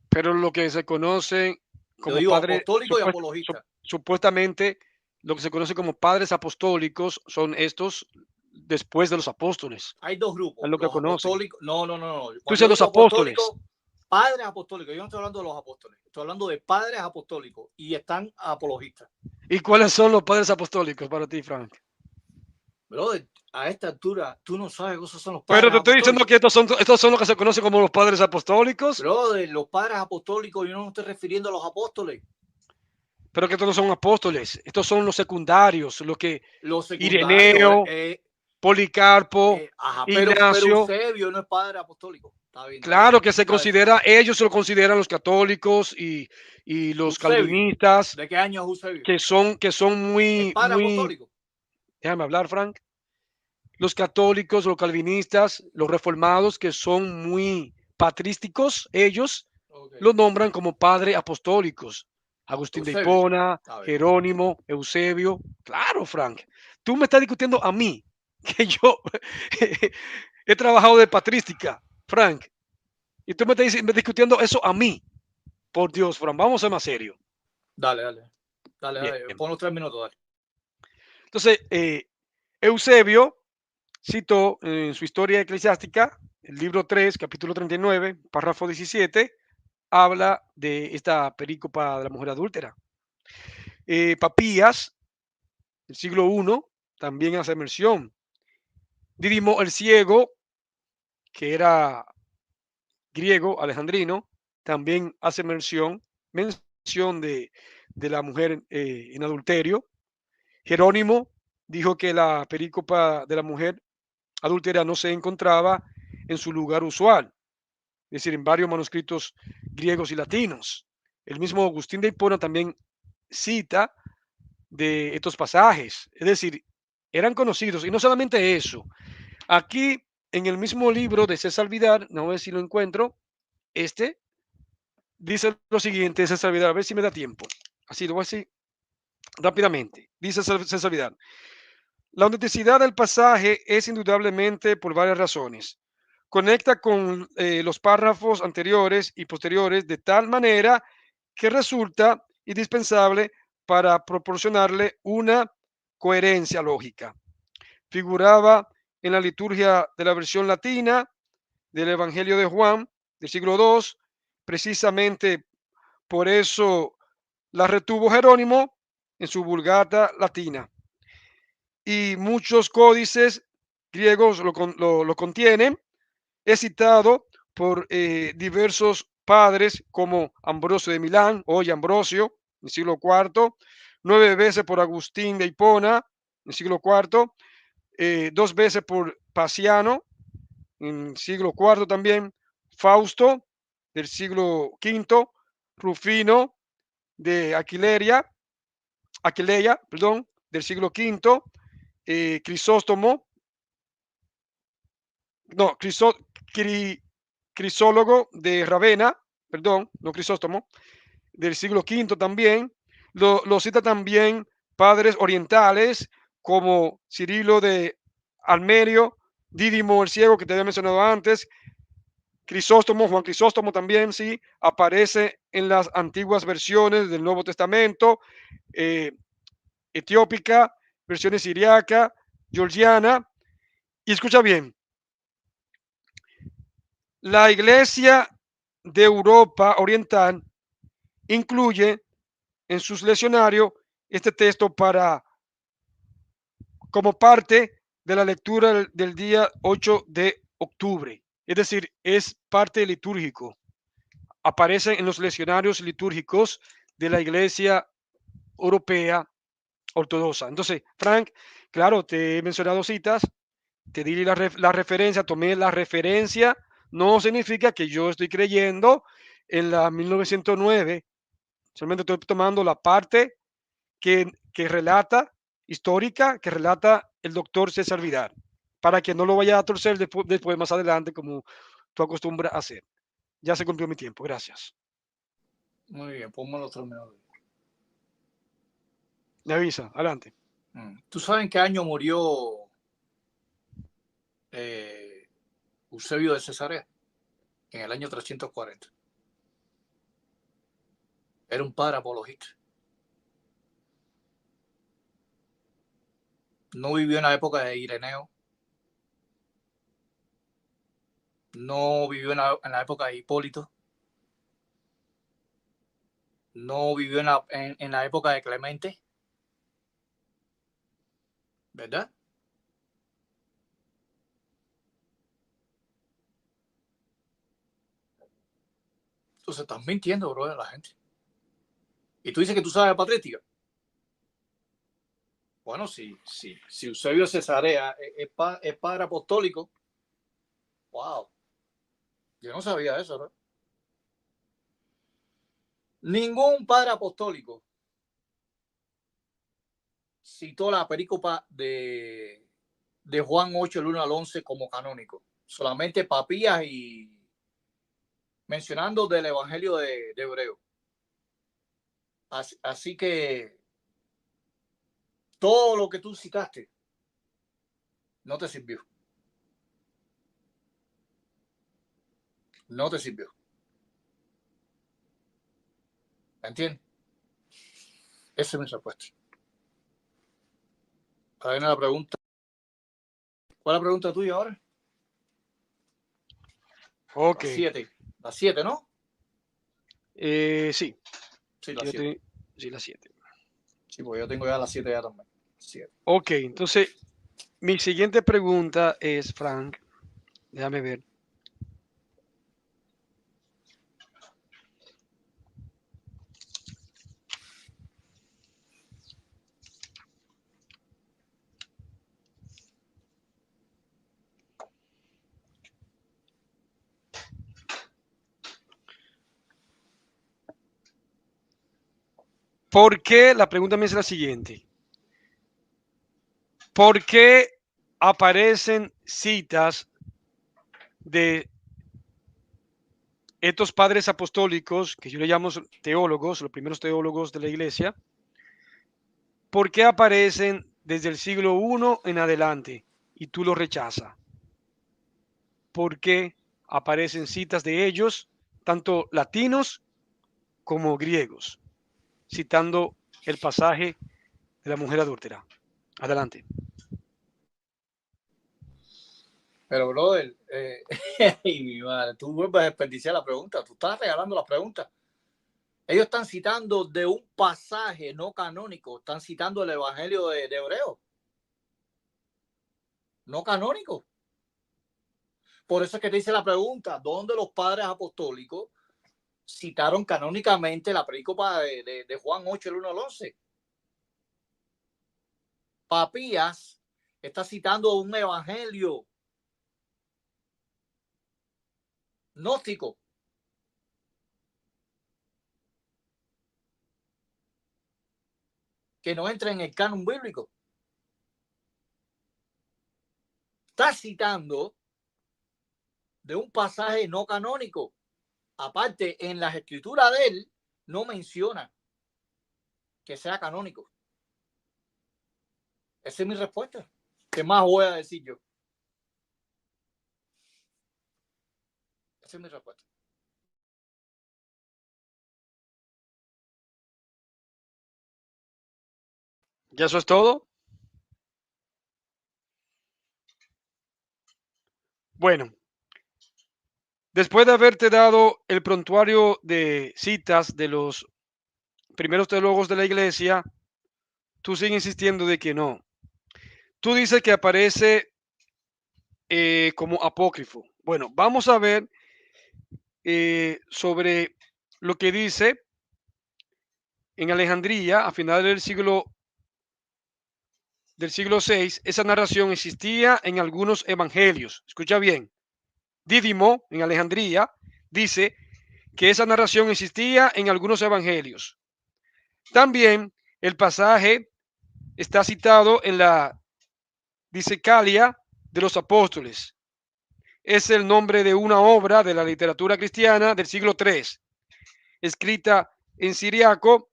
Pero lo que se conoce Yo como digo padre, apostólico y apologista. supuestamente, lo que se conoce como padres apostólicos son estos, después de los apóstoles. Hay dos Es grupos, lo que los conocen. apostólicos. No. Tú Cuando dices yo los digo apóstoles. apostólicos, padres apostólicos. Yo no estoy hablando de los apóstoles, estoy hablando de padres apostólicos y están apologistas. ¿Y cuáles son los padres apostólicos para ti, Frank? Brother, a esta altura tú no sabes que esos son los Pero padres te estoy diciendo apostólicos. que estos son los que se conocen como los padres apostólicos. Brother, los padres apostólicos, yo no me estoy refiriendo a los apóstoles. Pero que estos no son apóstoles. Estos son los secundarios, los que Los secundarios, Ireneo, Policarpo, pero Ignacio. Eusebio no es padre apostólico. Está bien, Claro no que se discuta eso. considera, ellos se lo consideran los católicos y los Eusebio, calvinistas, ¿de qué año es Eusebio? que son ¿Es muy, padre muy, apostólico? déjame hablar, Frank. Los católicos, los calvinistas, los reformados, que son muy patrísticos, ellos Okay. los nombran como padres apostólicos. Agustín de Eusebio, Hipona, está bien. Jerónimo, Eusebio. Claro, Frank. Tú me estás discutiendo a mí, que yo he trabajado de patrística, Frank. Y tú me estás discutiendo eso a mí. Por Dios, Frank, vamos a ser más serios. Dale. Bien. Pon los 3 minutos, dale. Entonces, Eusebio citó en su historia eclesiástica, el libro 3, capítulo 39, párrafo 17, habla de esta perícopa de la mujer adúltera. Papías, del siglo I, también hace mención. Didimo el ciego, que era griego, alejandrino, también hace mención de la mujer en adulterio. Jerónimo dijo que la perícopa de la mujer adúltera no se encontraba en su lugar usual, es decir, en varios manuscritos griegos y latinos. El mismo Agustín de Hipona también cita de estos pasajes, es decir, eran conocidos. Y no solamente eso, aquí en el mismo libro de César Vidal, no sé si lo encuentro, dice lo siguiente, César Vidal, a ver si me da tiempo. Así lo voy a decir rápidamente. Dice César Vidal. La autenticidad del pasaje es indudablemente por varias razones. Conecta con los párrafos anteriores y posteriores de tal manera que resulta indispensable para proporcionarle una coherencia lógica. Figuraba en la liturgia de la versión latina del Evangelio de Juan del siglo II, precisamente por eso la retuvo Jerónimo en su Vulgata latina. Y muchos códices griegos lo contienen. Es citado por diversos padres como Ambrosio de Milán, hoy Ambrosio, en el siglo IV, 9 veces por Agustín de Hipona, en el siglo IV, 2 veces por Paciano, en el siglo IV también, Fausto, del siglo V, Rufino de Aquileia, perdón, del siglo V, Crisóstomo, no, Crisólogo de Ravenna, perdón, no Crisóstomo, del siglo V también. Lo cita también padres orientales como Cirilo de Almerio, Dídimo el ciego que te había mencionado antes, Crisóstomo, Juan Crisóstomo también, sí, aparece en las antiguas versiones del Nuevo Testamento, etiópica, versiones siriaca, georgiana. Y escucha bien, la Iglesia de Europa Oriental incluye en sus leccionarios este texto como parte de la lectura del día 8 de octubre. Es decir, es parte litúrgico. Aparece en los leccionarios litúrgicos de la Iglesia Europea Ortodoxa. Entonces, Frank, claro, te he mencionado citas, te di la referencia, tomé la referencia, no significa que yo estoy creyendo en la 1909, solamente estoy tomando la parte que relata, histórica, que relata el doctor César Vidal, para que no lo vaya a torcer después más adelante como tú acostumbras a hacer. Ya se cumplió mi tiempo, gracias. Muy bien, ponme los 3 minutos. Me avisa, adelante. ¿Tú sabes en qué año murió Eusebio de Cesarea? En el año 340. Era un padre apologista. No vivió en la época de Ireneo, no vivió en la época de Hipólito, no vivió en la época de Clemente, ¿verdad? Entonces estás mintiendo, bro, a la gente. Y tú dices que tú sabes de patrística. Bueno, si Eusebio Cesarea es padre apostólico, wow, yo no sabía eso, ¿no? Ningún padre apostólico citó la perícopa de Juan 8, el 1 al 11 como canónico. Solamente Papías y mencionando del Evangelio de Hebreo. Así que todo lo que tú citaste no te sirvió. No te sirvió. ¿Me entiendes? Esa es mi respuesta. Ahora viene la pregunta. ¿Cuál es la pregunta tuya ahora? Ok. Las 7, ¿no? Sí. Sí, las 7. Sí, las 7. Sí, pues yo tengo ya las 7 ya también. 7. Ok, entonces mi siguiente pregunta es, Frank, déjame ver. ¿Por qué? La pregunta me es la siguiente. ¿Por qué aparecen citas de estos padres apostólicos, que yo le llamo teólogos, los primeros teólogos de la iglesia? ¿Por qué aparecen desde el siglo I en adelante y tú los rechazas? ¿Por qué aparecen citas de ellos, tanto latinos como griegos, citando el pasaje de la mujer adúltera? Adelante. Pero, brother, mi madre, tú vuelves a desperdiciar la pregunta. Tú estás regalando las preguntas. Ellos están citando de un pasaje no canónico. Están citando el Evangelio de Hebreo. No canónico. Por eso es que te hice la pregunta, ¿dónde los padres apostólicos citaron canónicamente la perícopa de Juan 8, el 1 al 11? Papías está citando un evangelio gnóstico. Que no entra en el canon bíblico. Está citando de un pasaje no canónico. Aparte, en las escrituras de él no menciona que sea canónico. Esa es mi respuesta. ¿Qué más voy a decir yo? Esa es mi respuesta. ¿Ya eso es todo? Bueno, después de haberte dado el prontuario de citas de los primeros teólogos de la iglesia, tú sigues insistiendo de que no. Tú dices que aparece como apócrifo. Bueno, vamos a ver sobre lo que dice en Alejandría a finales del siglo VI. Esa narración existía en algunos evangelios. Escucha bien. Dídimo, en Alejandría, dice que esa narración existía en algunos evangelios. También el pasaje está citado en la Dicecalia de los Apóstoles. Es el nombre de una obra de la literatura cristiana del siglo III, escrita en siriaco,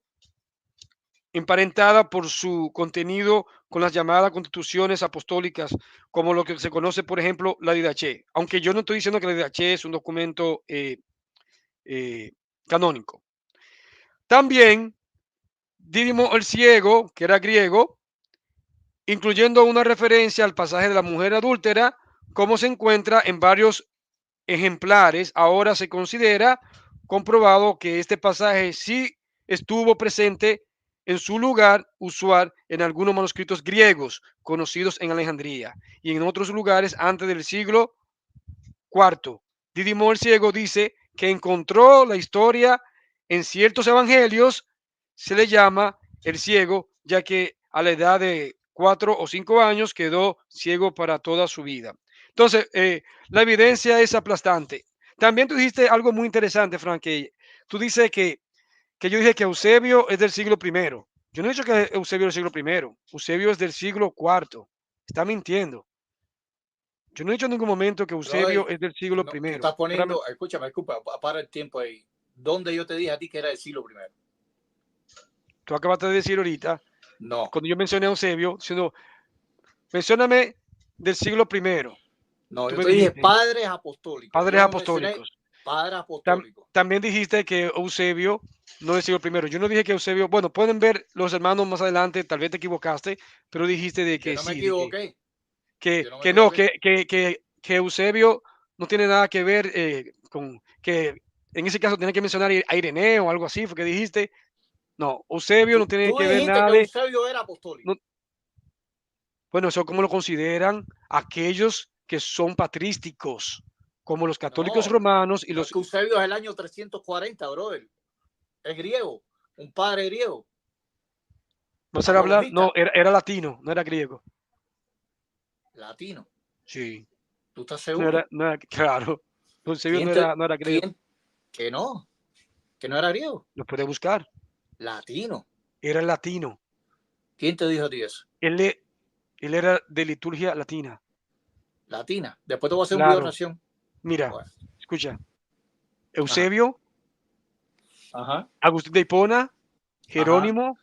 emparentada por su contenido con las llamadas constituciones apostólicas, como lo que se conoce, por ejemplo, la Didache. Aunque yo no estoy diciendo que la Didache es un documento canónico. También Dídimo el ciego, que era griego, incluyendo una referencia al pasaje de la mujer adúltera, como se encuentra en varios ejemplares, ahora se considera comprobado que este pasaje sí estuvo presente en su lugar usual en algunos manuscritos griegos conocidos en Alejandría y en otros lugares antes del siglo IV. Didimo el ciego dice que encontró la historia en ciertos evangelios, se le llama el ciego, ya que a la edad de 4 o 5 años quedó ciego para toda su vida. Entonces, la evidencia es aplastante. También tú dijiste algo muy interesante, Frank, que tú dices que yo dije que Eusebio es del siglo primero. Yo no he dicho que Eusebio es del siglo primero. Eusebio es del siglo cuarto. Está mintiendo. Yo no he dicho en ningún momento que Brother, Eusebio es del siglo no, tú primero. estás poniendo, escúchame, disculpa, para el tiempo ahí. ¿Dónde yo te dije a ti que era el siglo primero? Tú acabaste de decir ahorita, No, cuando yo mencioné a Eusebio, diciendo, mencióname del siglo primero. no, Tú yo me te dije dijiste, padres apostólicos. padres Yo no mencioné apostólicos. padres apostólicos. También dijiste que Eusebio no es el siglo primero. Yo no dije que Eusebio, bueno, pueden ver los hermanos más adelante, tal vez te equivocaste, pero dijiste de Yo que no me sí, equivoqué. Yo no me que no, equivoqué. que Eusebio no tiene nada que ver con que en ese caso tiene que mencionar a Ireneo o algo así, porque dijiste, no, Eusebio no tiene Tú que ver dijiste nada que de, Eusebio era apostólico. no, bueno, eso como lo consideran aquellos que son patrísticos, como los católicos No, romanos y no es los... que Eusebio es el año 340, brother. Es griego, un padre griego, ¿No se habla? No, apologista, era latino, no era griego. latino. Sí, ¿Tú estás no era, seguro? claro. Eusebio ¿Quién te, no era griego. quién, que no, que no era griego? Lo puede buscar. Latino. Era latino. ¿Quién te dijo a ti eso? Él, le- él era de liturgia latina. Latina. Después te voy a hacer un video de Claro. nación. Mira, Bueno, escucha. ajá, Eusebio, ajá, Agustín de Hipona, ajá, Jerónimo,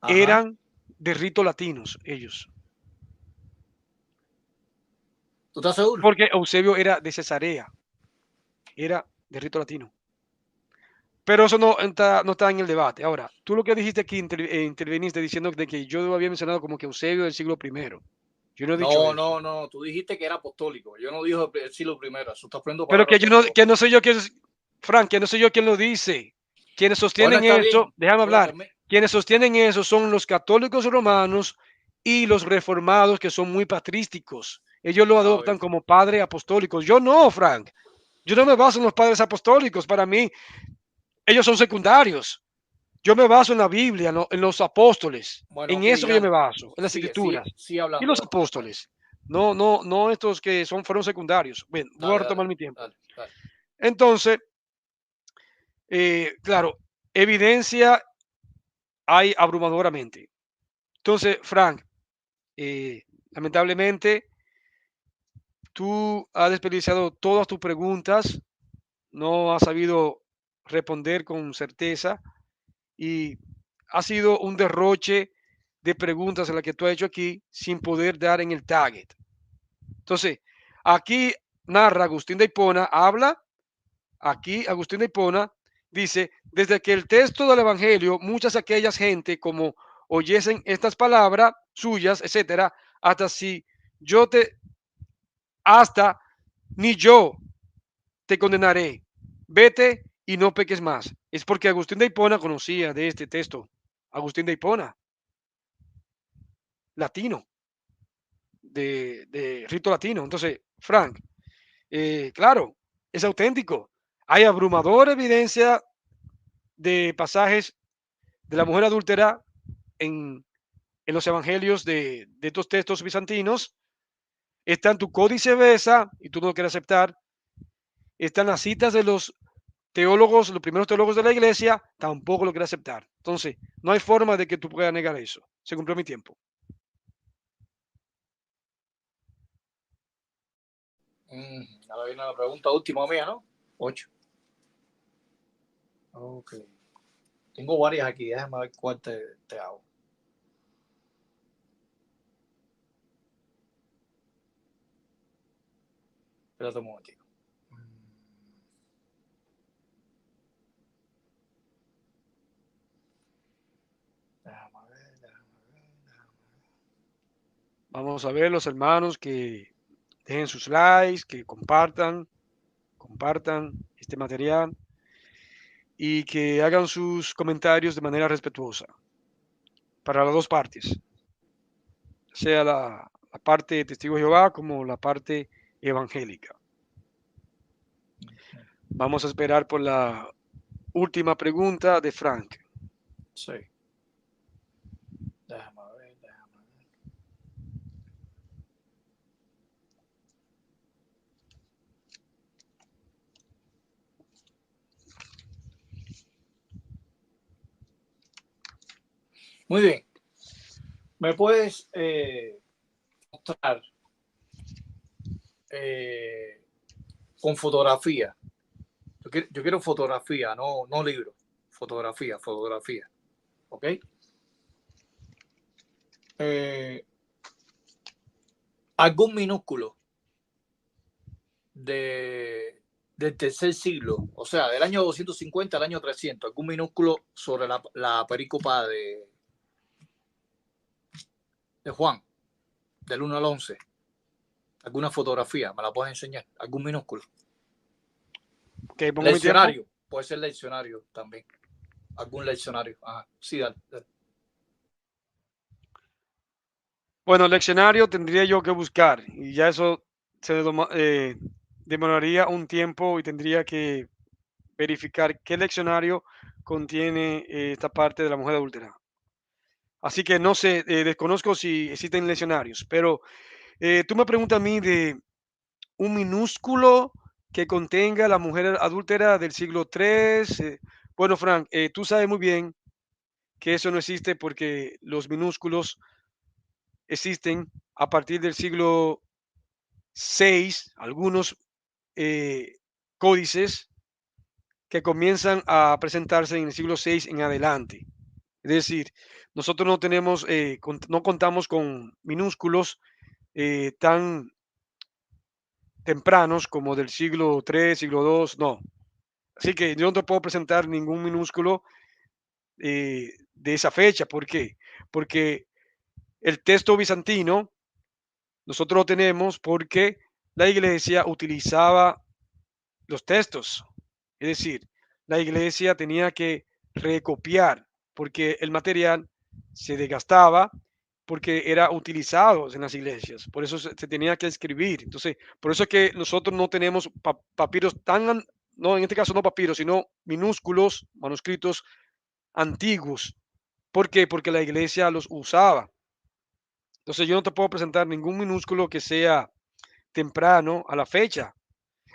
ajá. eran de rito latinos ellos. ¿Tú estás seguro? Porque Eusebio era de Cesarea, era de rito latino. Pero eso no está en el debate. Ahora, tú lo que dijiste aquí, interveniste diciendo de que yo había mencionado como que Eusebio del siglo primero. Yo no he dicho No, eso. no, no. Tú dijiste que era apostólico. Yo no dije el siglo primero. Eso estás poniendo Pero palabras de mi boca. que no soy yo quien, Frank, que no soy yo quien lo dice. Quienes Bueno, sostienen está eso, bien. déjame Pues hablar, quienes sostienen eso son los católicos romanos y los reformados que son muy patrísticos. Ellos lo a adoptan ver. como padres apostólicos. Yo no, Frank. Yo no me baso en los padres apostólicos. Para mí, ellos son secundarios. Yo me baso en la Biblia, en los apóstoles. Bueno, En ok, eso que yo me dale. baso, en las Sigue, sigue, escrituras. sigue Y hablando, los dale, dale, apóstoles. No estos que fueron secundarios. Bien, voy a dale, retomar dale, mi tiempo. dale, dale. Entonces, claro, evidencia hay abrumadoramente. Entonces, Frank, lamentablemente, tú has desperdiciado todas tus preguntas, no has sabido responder con certeza y ha sido un derroche de preguntas en las que tú has hecho aquí sin poder dar en el target. Entonces, aquí narra Agustín de Hipona, habla, aquí Agustín de Hipona dice, desde que el texto del Evangelio, muchas aquellas gente como oyesen estas palabras suyas, etcétera, hasta si yo te, hasta ni yo te condenaré, vete y no peques más. Es porque Agustín de Hipona conocía de este texto. Agustín de Hipona, latino, de rito latino. Entonces, Frank, claro, es auténtico. Hay abrumadora evidencia de pasajes de la mujer adúltera en, en los evangelios de estos textos bizantinos. Está en tu códice Besa, y tú no lo quieres aceptar. Están las citas de los teólogos, los primeros teólogos de la iglesia, tampoco lo quieres aceptar. Entonces, no hay forma de que tú puedas negar eso. Se cumplió mi tiempo. Ahora viene la pregunta última mía, ¿no? 8. Ok. Tengo varias aquí, déjame ver cuál te hago. Espérate un momentito. Déjame ver. Vamos a ver los hermanos que dejen sus likes, que compartan. compartan este material y que hagan sus comentarios de manera respetuosa para las dos partes, sea la parte de Testigo de Jehová como la parte evangélica. Vamos a esperar por la última pregunta de Frank. Sí. Déjame ver, déjame ver. Muy bien. ¿Me puedes mostrar con fotografía? Yo quiero fotografía, no libro. Fotografía. ¿Ok? Algún minúsculo del tercer siglo, o sea, del año 250 al año 300, algún minúsculo sobre la perícopa de Juan, del 1 al 11. Alguna fotografía, ¿me la puedes enseñar? Algún minúsculo. Okay, pongo mi tiempo. Leccionario, puede ser leccionario también. Algún leccionario. Ajá. Sí, dale. Bueno, leccionario tendría yo que buscar y ya eso se demoraría un tiempo y tendría que verificar qué leccionario contiene esta parte de la mujer adúltera. Así que no sé, desconozco si existen leccionarios, pero tú me preguntas a mí de un minúsculo que contenga la mujer adúltera del siglo III. Bueno, Frank, tú sabes muy bien que eso no existe porque los minúsculos existen a partir del siglo VI, algunos códices que comienzan a presentarse en el siglo VI en adelante. Es decir, nosotros no tenemos, no contamos con minúsculos tan tempranos como del siglo III, siglo II, no. Así que yo no te puedo presentar ningún minúsculo de esa fecha. ¿Por qué? Porque el texto bizantino nosotros lo tenemos porque la iglesia utilizaba los textos. Es decir, la iglesia tenía que recopiar porque el material se desgastaba porque era utilizado en las iglesias. Por eso se tenía que escribir. Entonces, por eso es que nosotros no tenemos papiros tan, no, en este caso no papiros, sino minúsculos, manuscritos antiguos. ¿Por qué? Porque la iglesia los usaba. Entonces, yo no te puedo presentar ningún minúsculo que sea temprano a la fecha.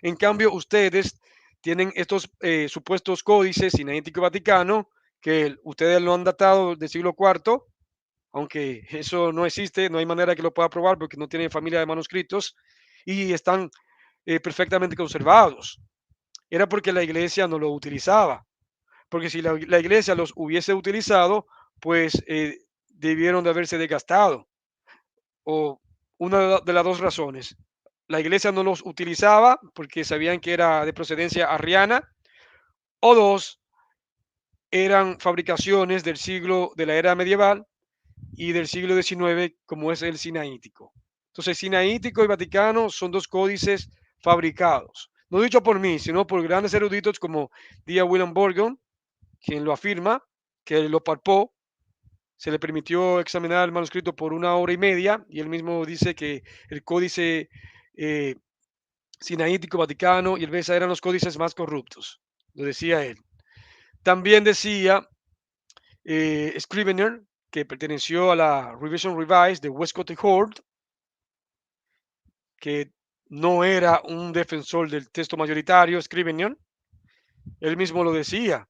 En cambio, ustedes tienen estos supuestos códices sinaítico y vaticano que ustedes lo han datado del siglo IV, aunque eso no existe, no hay manera que lo pueda probar porque no tiene familia de manuscritos y están perfectamente conservados. Era porque la iglesia no lo utilizaba, porque si la iglesia los hubiese utilizado, pues debieron de haberse desgastado. O una de las dos razones. La iglesia no los utilizaba porque sabían que era de procedencia arriana, o dos, eran fabricaciones del siglo de la era medieval y del siglo XIX, como es el sinaítico. Entonces, sinaítico y vaticano son dos códices fabricados, no dicho por mí, sino por grandes eruditos como D. William Burgon, quien lo afirma, que lo palpó. Se le permitió examinar el manuscrito por 1 hora y media y él mismo dice que el códice eh, sinaítico, vaticano y el Besa eran los códices más corruptos, lo decía él. También decía Scrivener, que perteneció a la Revision Revised de Westcott y Hort, que no era un defensor del texto mayoritario, Scrivener. Él mismo lo decía,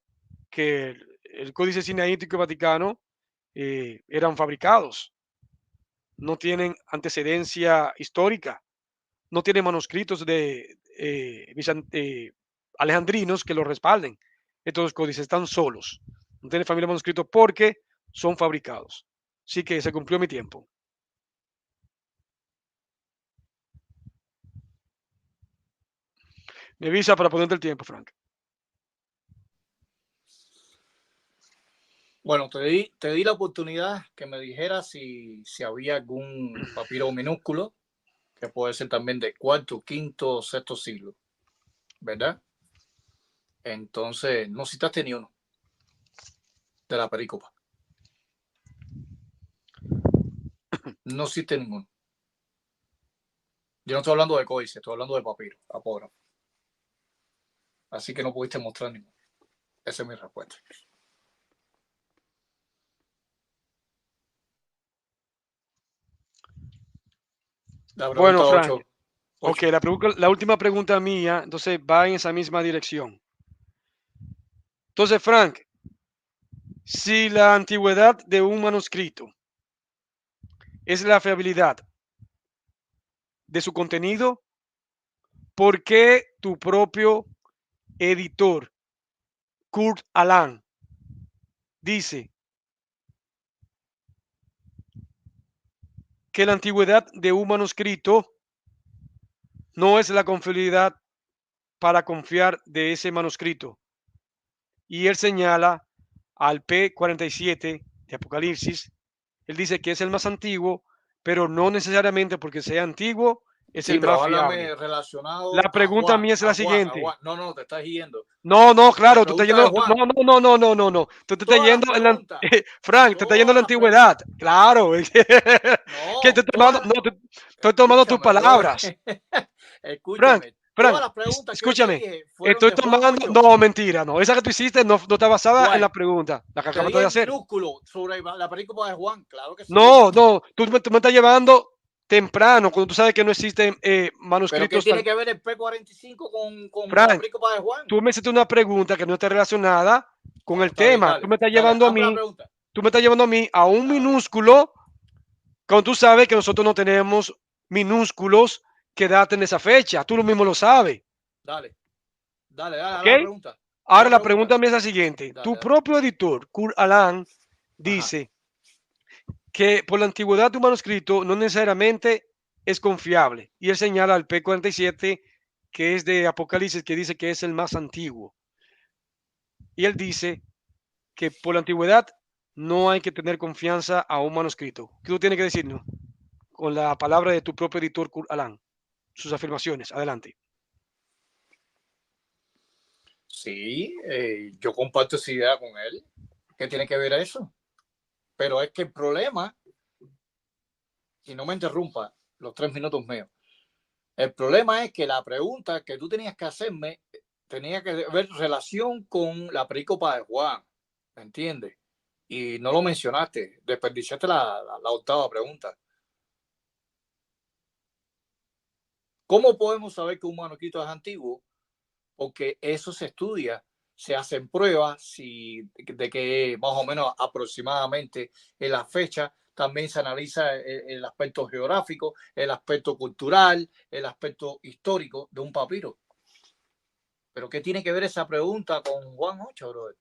que el códice sinaítico y vaticano eran fabricados, no tienen antecedencia histórica, no tienen manuscritos de alejandrinos que los respalden. Estos códices están solos, no tienen familia de manuscritos porque son fabricados. Así que se cumplió mi tiempo. Me avisa para ponerte el tiempo, Frank. Bueno, te di la oportunidad que me dijeras si había algún papiro minúsculo, que puede ser también de cuarto, quinto, sexto siglo. ¿verdad? Entonces, no citaste ni uno de la perícopa. No cité ninguno. Yo no estoy hablando de códice, estoy hablando de papiro, apógrafo. Así que no pudiste mostrar ninguno. Esa es mi respuesta. La Bueno, pregunta Frank, 8. ok, la última pregunta mía, entonces va en esa misma dirección. Entonces, Frank, si la antigüedad de un manuscrito es la fiabilidad de su contenido, ¿por qué tu propio editor, Kurt Aland, dice que la antigüedad de un manuscrito no es la confiabilidad para confiar de ese manuscrito? Y él señala al P47 de Apocalipsis. Él dice que es el más antiguo, pero no necesariamente porque sea antiguo es Sí, el pero más háblame fiable. La relacionado a pregunta Juan, mía es a la Juan, a siguiente. Juan. No, no, te estás yendo. No, no, La claro, tú estás pregunta de yendo, Juan. no, no, no, no, no, no, no. Tú te estás Todas las yendo en la, preguntas. Frank, te estás yendo en Todas la las antigüedad. preguntas. Claro, que No, todas las... no, estoy tomando tus Escúchame, brother. palabras. Frank, Escúchame. Frank, Todas las preguntas que yo te escúchame. dije fueron Estoy de Juan tomando, 8. no, mentira, no. Esa que tú hiciste no está basada en la ¿Cuál? pregunta, la que Te acabas dije de en hacer. minúsculo sobre la película de Juan. Claro que sí. No, no, tú me estás llevando temprano, cuando tú sabes que no existen Pero ¿qué manuscritos tiene tan... que ver el P45 con la Frank, película de Juan? tú me hiciste una pregunta que no está relacionada con Bueno, el está bien, tema. Tú dale. me estás Dale, llevando a hazme la mí, pregunta. tú me estás llevando a mí a un Dale. minúsculo, cuando tú sabes que nosotros no tenemos minúsculos que daten esa fecha. Tú lo mismo lo sabes, Dale. Dale, dale, haz ¿ok? la pregunta. Haz Ahora la la pregunta. pregunta mía es la siguiente. Dale, Tu dale. propio editor, Kurt Aland, Ajá. dice que por la antigüedad de un manuscrito no necesariamente es confiable. Y él señala al P47, que es de Apocalipsis, que dice que es el más antiguo. Y él dice que por la antigüedad no hay que tener confianza a un manuscrito. ¿Qué tú tienes que decirnos con la palabra de tu propio editor Kurt Aland? Sus afirmaciones. Adelante. Sí, yo comparto esa idea con él. ¿Qué tiene que ver eso? Pero es que el problema, y no me interrumpa los 3 minutos míos, el problema es que la pregunta que tú tenías que hacerme tenía que ver relación con la perícopa de Juan, ¿me entiendes? Y no lo mencionaste, desperdiciaste la octava pregunta. ¿Cómo podemos saber que un manuscrito es antiguo? Porque eso se estudia, se hacen pruebas de que más o menos aproximadamente en la fecha. También se analiza el aspecto geográfico, el aspecto cultural, el aspecto histórico de un papiro. ¿Pero qué tiene que ver esa pregunta con Juan 8, brother?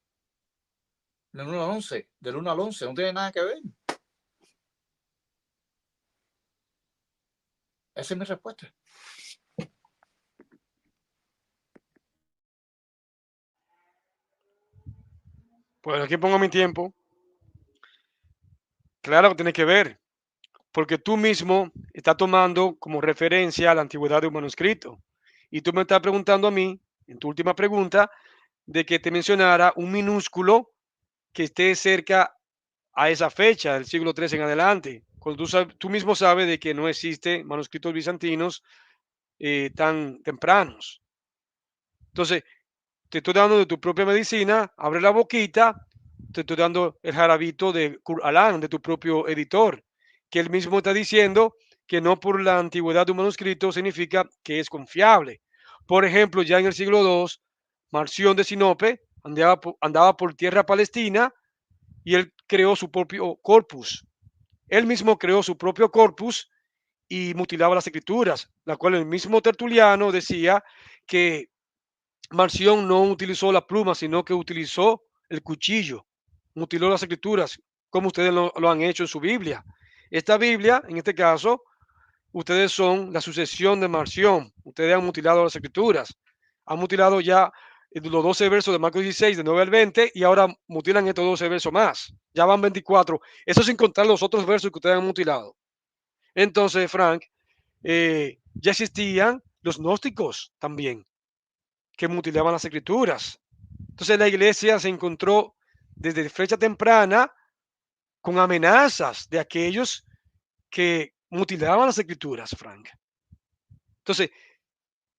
Del 1 al 11, del 1 al 11, no tiene nada que ver. Esa es mi respuesta. Pues aquí pongo mi tiempo. Claro que tiene que ver, porque tú mismo estás tomando como referencia la antigüedad de un manuscrito. Y tú me estás preguntando a mí, en tu última pregunta, de que te mencionara un minúsculo que esté cerca a esa fecha, del siglo III en adelante. Cuando tú mismo sabes de que no existen manuscritos bizantinos tan tempranos. Entonces, te estoy dando de tu propia medicina, abre la boquita, te estoy dando el jarabito de Kurt Aland, de tu propio editor, que él mismo está diciendo que no por la antigüedad de un manuscrito significa que es confiable. Por ejemplo, ya en el siglo II, Marción de Sinope andaba por tierra palestina y él creó su propio corpus. Él mismo creó su propio corpus y mutilaba las escrituras, la cual el mismo Tertuliano decía que Marción no utilizó la pluma, sino que utilizó el cuchillo, mutiló las escrituras, como ustedes lo han hecho en su Biblia. Esta Biblia, en este caso, ustedes son la sucesión de Marción. Ustedes han mutilado las escrituras. Han mutilado ya los 12 versos de Marcos 16, de 9 al 20, y ahora mutilan estos 12 versos más. Ya van 24. Eso sin contar los otros versos que ustedes han mutilado. Entonces, Frank, ya existían los gnósticos también, que mutilaban las escrituras. Entonces la iglesia se encontró desde fecha temprana con amenazas de aquellos que mutilaban las escrituras, Frank. Entonces,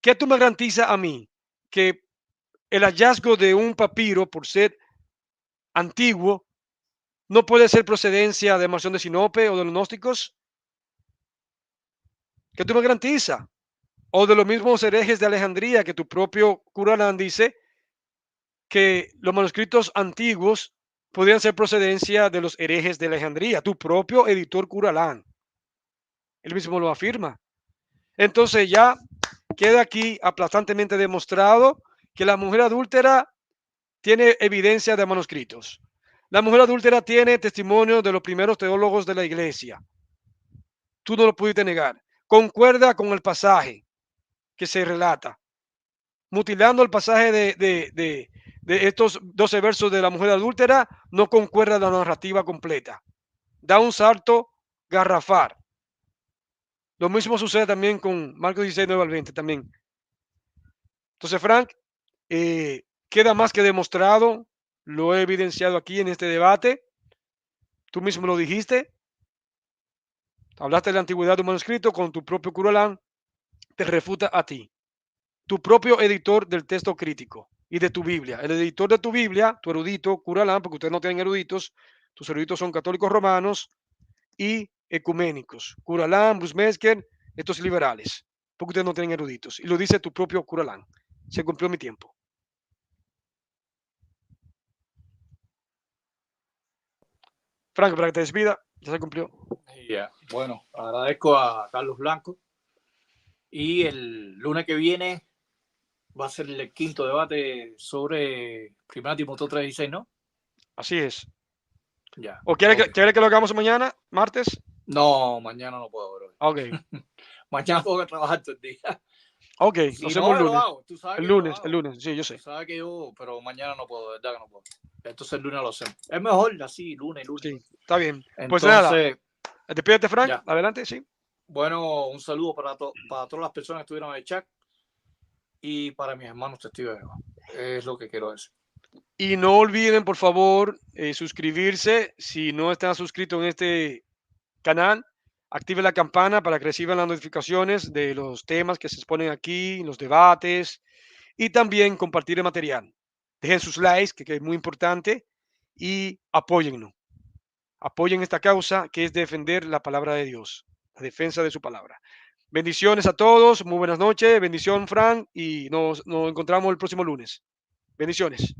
¿qué tú me garantizas a mí? Que el hallazgo de un papiro, por ser antiguo, no puede ser procedencia de Marción de Sinope o de los gnósticos. ¿Qué tú me garantizas? O de los mismos herejes de Alejandría, que tu propio Curalán dice que los manuscritos antiguos podrían ser procedencia de los herejes de Alejandría. Tu propio editor Curalán, él mismo lo afirma. Entonces ya queda aquí aplastantemente demostrado que la mujer adúltera tiene evidencia de manuscritos. La mujer adúltera tiene testimonio de los primeros teólogos de la iglesia. Tú no lo pudiste negar. Concuerda con el pasaje que se relata. Mutilando el pasaje de estos 12 versos de la mujer adúltera, no concuerda la narrativa completa. Da un salto garrafal. Lo mismo sucede también con Marcos 16, 9 al 20 también. Entonces, Frank, queda más que demostrado, lo he evidenciado aquí en este debate. Tú mismo lo dijiste. Hablaste de la antigüedad de un manuscrito con tu propio Curalán, te refuta a ti. Tu propio editor del texto crítico y de tu Biblia. El editor de tu Biblia, tu erudito, Curalán, porque ustedes no tienen eruditos, tus eruditos son católicos romanos y ecuménicos. Curalán, Bruce Mesker, estos liberales, porque ustedes no tienen eruditos. Y lo dice tu propio Curalán. Se cumplió mi tiempo. Frank, para que te despida, ya se cumplió. Bueno, agradezco a Carlos Blanco. Y el lunes que viene va a ser el quinto debate sobre 1 Timoteo 3:16, ¿no? Así es. Ya. ¿O quiere que lo hagamos mañana, martes? No, mañana no puedo, bro. Ok. Mañana tengo que trabajar todo el día. Ok, Si lo hacemos no, el lunes. lo hago. Tú sabes El que yo lo lunes, hago. el lunes, sí, yo sé. Tú sabes que yo, pero mañana no puedo, de verdad que no puedo. Entonces el lunes lo hacemos. Es mejor así, lunes. Sí, está bien. Pues nada, Entonces, despídete, Frank. ya. Adelante, sí. Bueno, un saludo para todas las personas que estuvieron en el chat y para mis hermanos testigos de Jehová. Es lo que quiero decir. Y no olviden, por favor, suscribirse. Si no están suscritos en este canal, active la campana para que reciban las notificaciones de los temas que se exponen aquí, los debates, y también compartir el material. Dejen sus likes, que es muy importante, y apóyennos. Apoyen esta causa que es defender la palabra de Dios, la defensa de su palabra. Bendiciones a todos, muy buenas noches, bendición Frank, y nos encontramos el próximo lunes. Bendiciones.